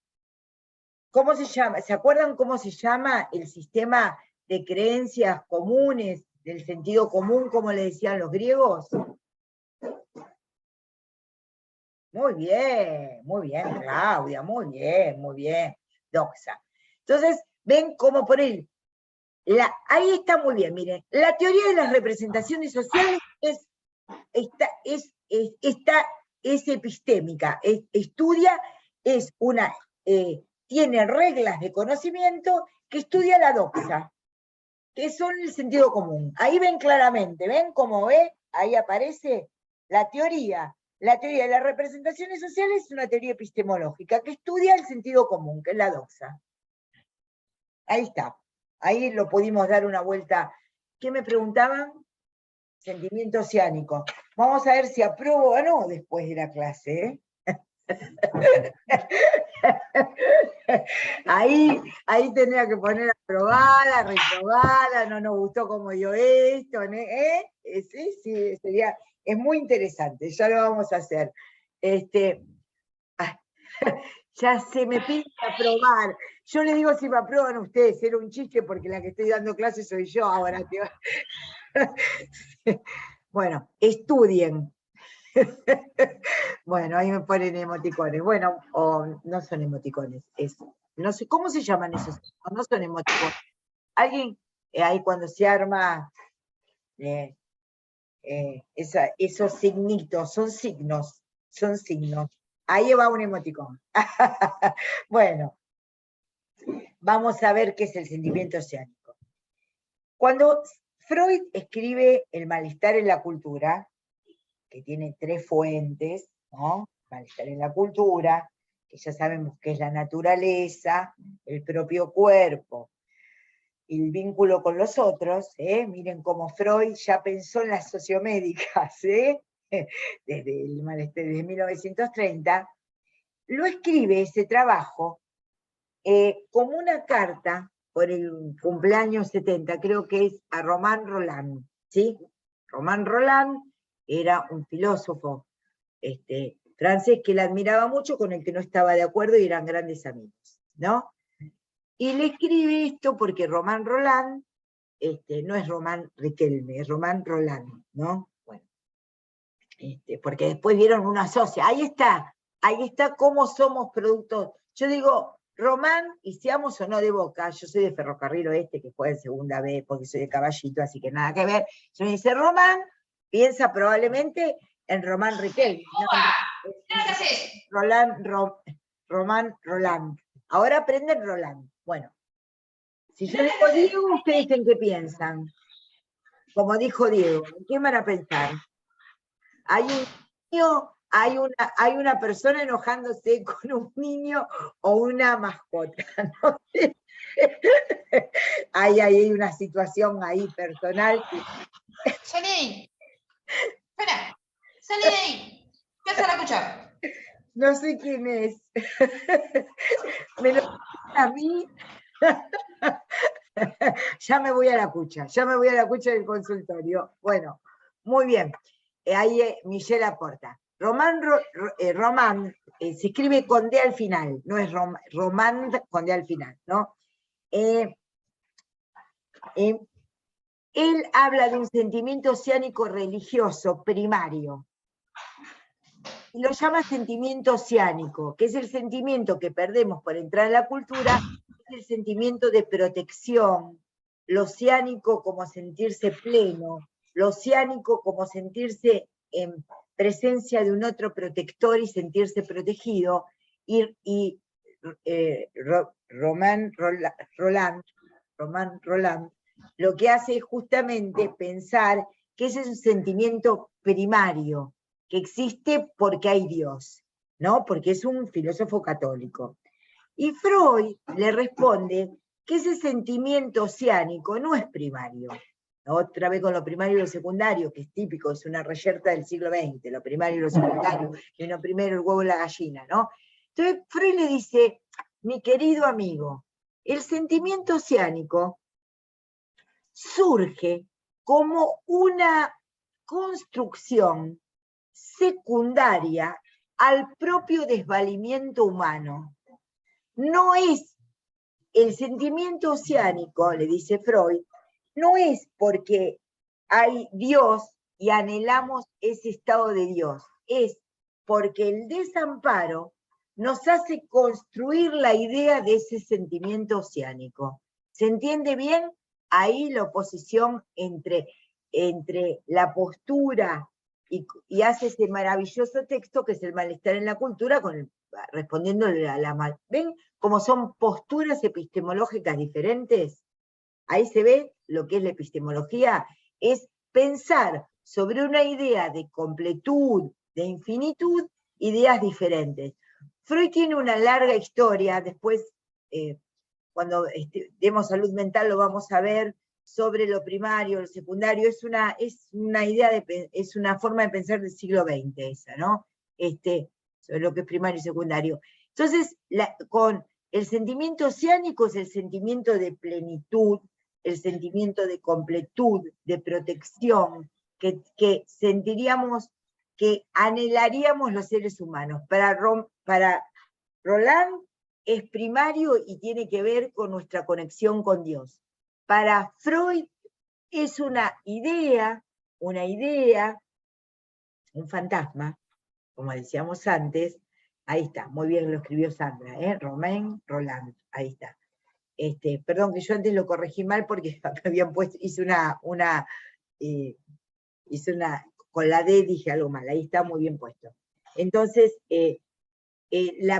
¿Cómo se llama? ¿Se acuerdan cómo se llama el sistema de creencias comunes, del sentido común, como le decían los griegos? Muy bien, Claudia, muy bien, Doxa. Entonces, ven cómo por él, ahí está muy bien, miren, la teoría de las representaciones sociales es epistémica, estudia, tiene reglas de conocimiento que estudia la doxa, que son el sentido común. Ahí ven claramente, ven cómo ahí aparece la teoría. La teoría de las representaciones sociales es una teoría epistemológica que estudia el sentido común, que es la doxa. Ahí está. Ahí lo pudimos dar una vuelta. ¿Qué me preguntaban? Sentimiento oceánico. Vamos a ver si apruebo o no después de la clase, Ahí tendría que poner aprobada, reprobada, no nos gustó como yo esto, sí, es muy interesante, ya lo vamos a hacer. Ya se me pide aprobar. Yo les digo si me aprueban ustedes, era un chiste porque la que estoy dando clases soy yo ahora. Bueno, estudien. Bueno, ahí me ponen emoticones. Bueno, o no son emoticones. No sé, ¿cómo se llaman esos? No son emoticones. Alguien, ahí cuando se arma esos signitos, son signos. Ahí va un emoticón. Bueno, vamos a ver qué es el sentimiento oceánico. Cuando Freud escribe El malestar en la cultura, que tiene 3 fuentes, ¿no? Malestar en la cultura, que ya sabemos que es la naturaleza, el propio cuerpo, y el vínculo con los otros, miren cómo Freud ya pensó en las sociomédicas, desde 1930, lo escribe ese trabajo como una carta por el cumpleaños 70, creo que es a Romain Rolland, ¿sí? Romain Rolland era un filósofo francés que la admiraba mucho, con el que no estaba de acuerdo y eran grandes amigos, ¿no? Y le escribe esto porque Romain Rolland, no es Román Riquelme, es Romain Rolland, ¿no? Bueno, porque después vieron una socia, ahí está cómo somos productos. Yo digo, Román, y seamos o no de Boca, yo soy de Ferrocarril Oeste, que juega en segunda B, porque soy de Caballito, así que nada que ver. Yo me dice Román, piensa probablemente en Román Riquelme, Román Roland. Ahora aprenden Roland. Bueno, si yo digo Diego, ¿ustedes en qué piensan? Como dijo Diego, ¿en qué van a pensar? Hay un niño, hay una persona enojándose con un niño o una mascota, no sé. Hay una situación ahí personal. Salí. Espera, salí de ahí. ¿Qué haces a la cuchara? No sé quién es. Me lo a mí. Ya me voy a la cucha del consultorio. Bueno, muy bien. Ahí Michelle aporta. Román se escribe con D al final, no es Román con D al final, ¿no? Él habla de un sentimiento oceánico religioso primario, y lo llama sentimiento oceánico, que es el sentimiento que perdemos por entrar en la cultura, es el sentimiento de protección, lo oceánico como sentirse pleno, lo oceánico como sentirse en presencia de un otro protector y sentirse protegido, y Romain Rolland lo que hace es justamente pensar que ese es un sentimiento primario, que existe porque hay Dios, ¿no? Porque es un filósofo católico. Y Freud le responde que ese sentimiento oceánico no es primario. Otra vez con lo primario y lo secundario, que es típico, es una reyerta del siglo XX, lo primario y lo secundario, y no primero el huevo y la gallina, ¿no? Entonces Freud le dice, mi querido amigo, el sentimiento oceánico surge como una construcción secundaria al propio desvalimiento humano. No es el sentimiento oceánico, le dice Freud, no es porque hay Dios y anhelamos ese estado de Dios, es porque el desamparo nos hace construir la idea de ese sentimiento oceánico. ¿Se entiende bien? Ahí la oposición entre la postura y hace ese maravilloso texto que es el malestar en la cultura, respondiéndole a la mal. ¿Ven cómo son posturas epistemológicas diferentes? Ahí se ve lo que es la epistemología, es pensar sobre una idea de completud, de infinitud, ideas diferentes. Freud tiene una larga historia, después cuando demos salud mental lo vamos a ver, sobre lo primario, lo secundario, es una idea, es una forma de pensar del siglo XX esa, ¿no? Sobre lo que es primario y secundario. Entonces, con el sentimiento oceánico es el sentimiento de plenitud, el sentimiento de completud, de protección, que sentiríamos, que anhelaríamos los seres humanos. Para Roland es primario y tiene que ver con nuestra conexión con Dios. Para Freud es una idea, un fantasma, como decíamos antes. Ahí está, muy bien lo escribió Sandra, Romain Roland, ahí está. Perdón que yo antes lo corregí mal porque me habían puesto, hice una, con la D dije algo mal, ahí está muy bien puesto. Entonces,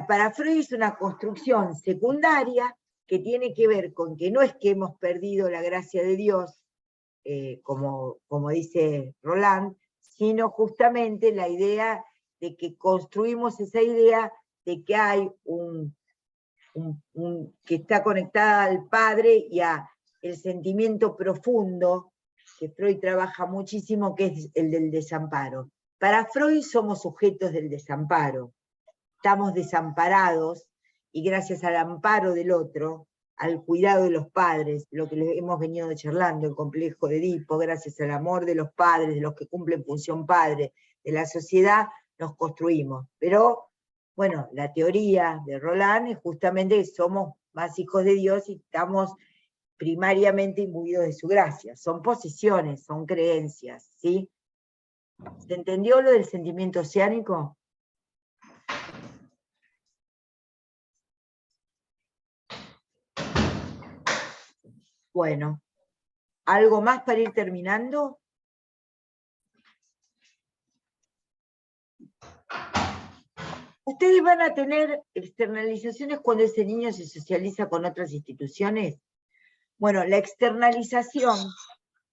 para Freud es una construcción secundaria que tiene que ver con que no es que hemos perdido la gracia de Dios, como dice Roland, sino justamente la idea de que construimos esa idea de que hay que está conectada al Padre y a el sentimiento profundo, que Freud trabaja muchísimo, que es el del desamparo. Para Freud somos sujetos del desamparo, estamos desamparados, y gracias al amparo del otro, al cuidado de los padres, lo que les hemos venido charlando, el complejo de Edipo, gracias al amor de los padres, de los que cumplen función padre, de la sociedad, nos construimos. Pero, bueno, la teoría de Roland es justamente que somos más hijos de Dios y estamos primariamente imbuidos de su gracia. Son posiciones, son creencias, ¿sí? ¿Se entendió lo del sentimiento oceánico? Bueno, ¿algo más para ir terminando? ¿Ustedes van a tener externalizaciones cuando ese niño se socializa con otras instituciones? Bueno, la externalización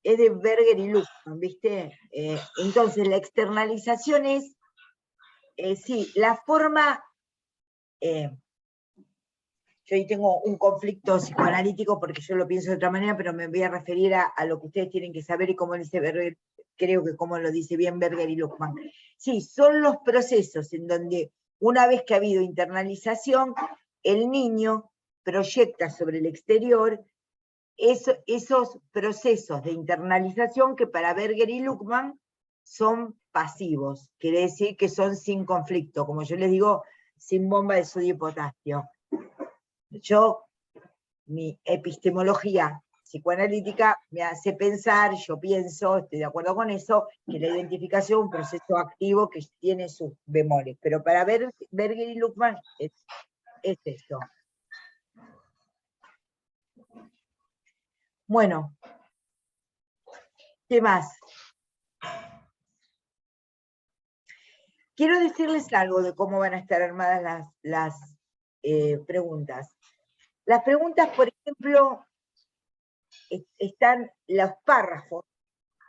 es de Berger y Luhmann, ¿viste? Entonces, la externalización es, sí, la forma... yo ahí tengo un conflicto psicoanalítico porque yo lo pienso de otra manera, pero me voy a referir a lo que ustedes tienen que saber y cómo dice Berger, creo que como lo dice bien Berger y Luhmann. Sí, son los procesos en donde una vez que ha habido internalización, el niño proyecta sobre el exterior esos procesos de internalización que para Berger y Luhmann son pasivos, quiere decir que son sin conflicto, como yo les digo, sin bomba de sodio y potasio. Yo, mi epistemología psicoanalítica me hace pensar, yo pienso, estoy de acuerdo con eso, que la identificación es un proceso activo que tiene sus bemoles, pero para Berger y Luhmann es eso. Bueno, ¿qué más? Quiero decirles algo de cómo van a estar armadas las preguntas. Las preguntas, por ejemplo, están los párrafos.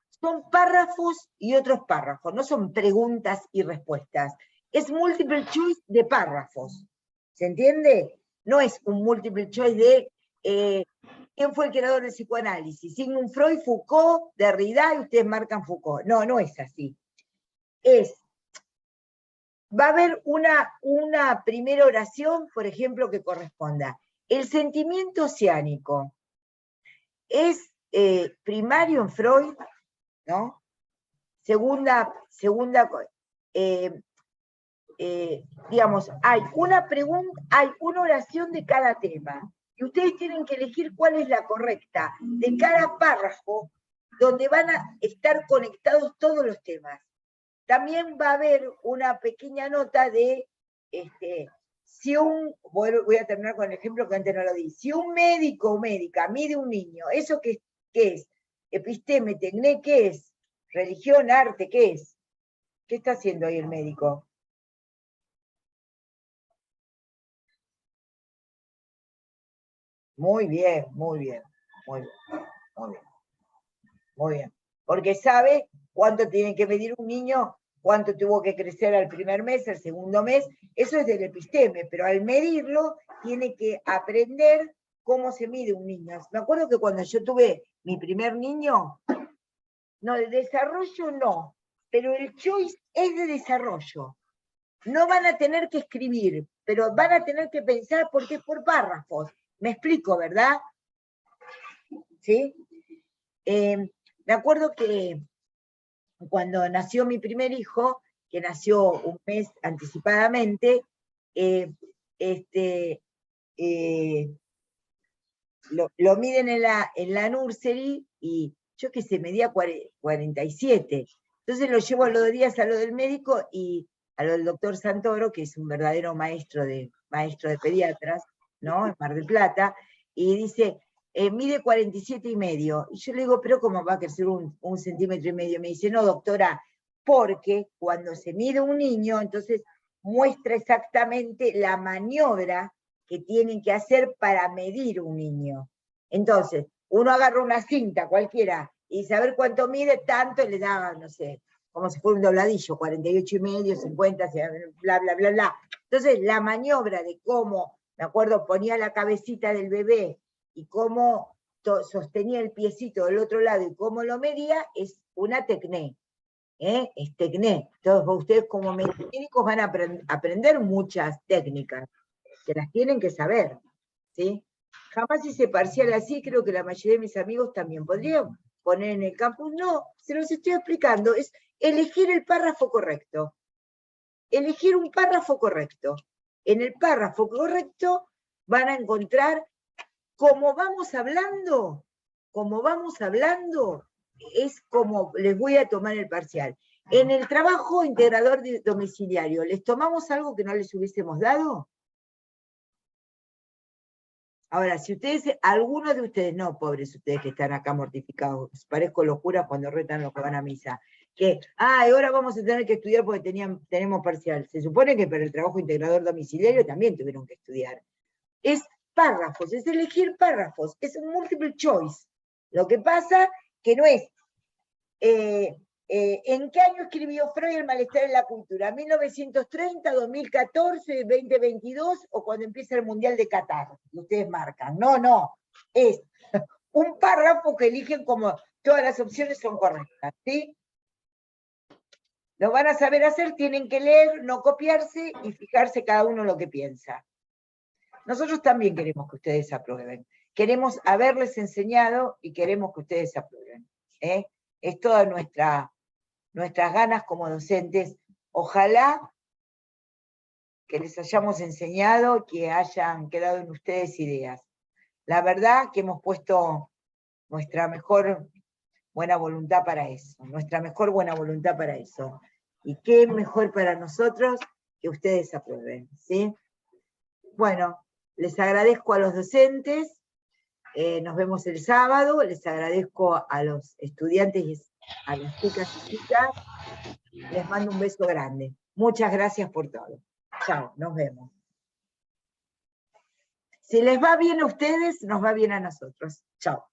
Son párrafos y otros párrafos, no son preguntas y respuestas. Es multiple choice de párrafos. ¿Se entiende? No es un multiple choice de quién fue el creador del psicoanálisis. Sigmund Freud, Foucault, Derrida, y ustedes marcan Foucault. No, no es así. Va a haber una primera oración, por ejemplo, que corresponda. El sentimiento oceánico es primario en Freud, ¿no? Segunda, digamos, hay una pregunta, hay una oración de cada tema, y ustedes tienen que elegir cuál es la correcta de cada párrafo, donde van a estar conectados todos los temas. También va a haber una pequeña nota de, voy a terminar con el ejemplo que antes no lo di, si un médico o médica mide un niño, ¿eso qué es? Episteme, tecné, ¿qué es? Religión, arte, ¿qué es? ¿Qué está haciendo ahí el médico? Muy bien, muy bien, muy bien, muy bien, muy bien. Porque sabe cuánto tiene que medir un niño, cuánto tuvo que crecer al primer mes, al segundo mes, eso es del episteme, pero al medirlo tiene que aprender cómo se mide un niño. Me acuerdo que cuando yo tuve mi primer niño, no, de desarrollo no, pero el choice es de desarrollo. No van a tener que escribir, pero van a tener que pensar porque es por párrafos. Me explico, ¿verdad? ¿Sí? Me acuerdo que cuando nació mi primer hijo, que nació un mes anticipadamente, lo miden en la nursery y yo qué sé, medía 47. Entonces lo llevo a los 2 días a lo del médico y a lo del doctor Santoro, que es un verdadero maestro de pediatras, ¿no? En Mar del Plata, y dice, mide 47,5. Y yo le digo, pero ¿cómo va a crecer un centímetro y medio? Me dice, no, doctora, porque cuando se mide un niño, entonces muestra exactamente la maniobra que tienen que hacer para medir un niño. Entonces, uno agarra una cinta cualquiera y saber cuánto mide, tanto le da, no sé, como si fuera un dobladillo, 48,5, 50, bla, bla, bla, bla. Entonces, la maniobra de cómo, me acuerdo, ponía la cabecita del bebé y cómo sostenía el piecito del otro lado y cómo lo medía, es una tecné. Es tecné. Entonces, ustedes como médicos van a aprender muchas técnicas, que las tienen que saber, ¿sí? Jamás hice parcial así, creo que la mayoría de mis amigos también podrían poner en el campus. No, se los estoy explicando, es elegir el párrafo correcto. Elegir un párrafo correcto. En el párrafo correcto van a encontrar, como vamos hablando, es como les voy a tomar el parcial. En el trabajo integrador domiciliario, ¿les tomamos algo que no les hubiésemos dado? Ahora, si ustedes, algunos de ustedes, no, pobres ustedes que están acá mortificados, parezco locura cuando retan los que van a misa, que, ahora vamos a tener que estudiar porque tenemos parcial. Se supone que para el trabajo integrador domiciliario también tuvieron que estudiar. Es párrafos, es elegir párrafos, es un multiple choice. Lo que pasa que no es, ¿en qué año escribió Freud El malestar en la cultura? ¿1930, 2014, 2022 o cuando empieza el Mundial de Qatar? Ustedes marcan. No, es un párrafo que eligen como todas las opciones son correctas, ¿sí? Lo van a saber hacer, tienen que leer, no copiarse y fijarse cada uno lo que piensa. Nosotros también queremos que ustedes aprueben. Queremos haberles enseñado y queremos que ustedes aprueben. Es toda nuestras ganas como docentes. Ojalá que les hayamos enseñado, que hayan quedado en ustedes ideas. La verdad que hemos puesto nuestra mejor buena voluntad para eso, Y qué mejor para nosotros que ustedes aprueben, ¿sí? Bueno, les agradezco a los docentes, nos vemos el sábado, les agradezco a los estudiantes y a las chicas y chicas, les mando un beso grande. Muchas gracias por todo. Chao, nos vemos. Si les va bien a ustedes, nos va bien a nosotros. Chao.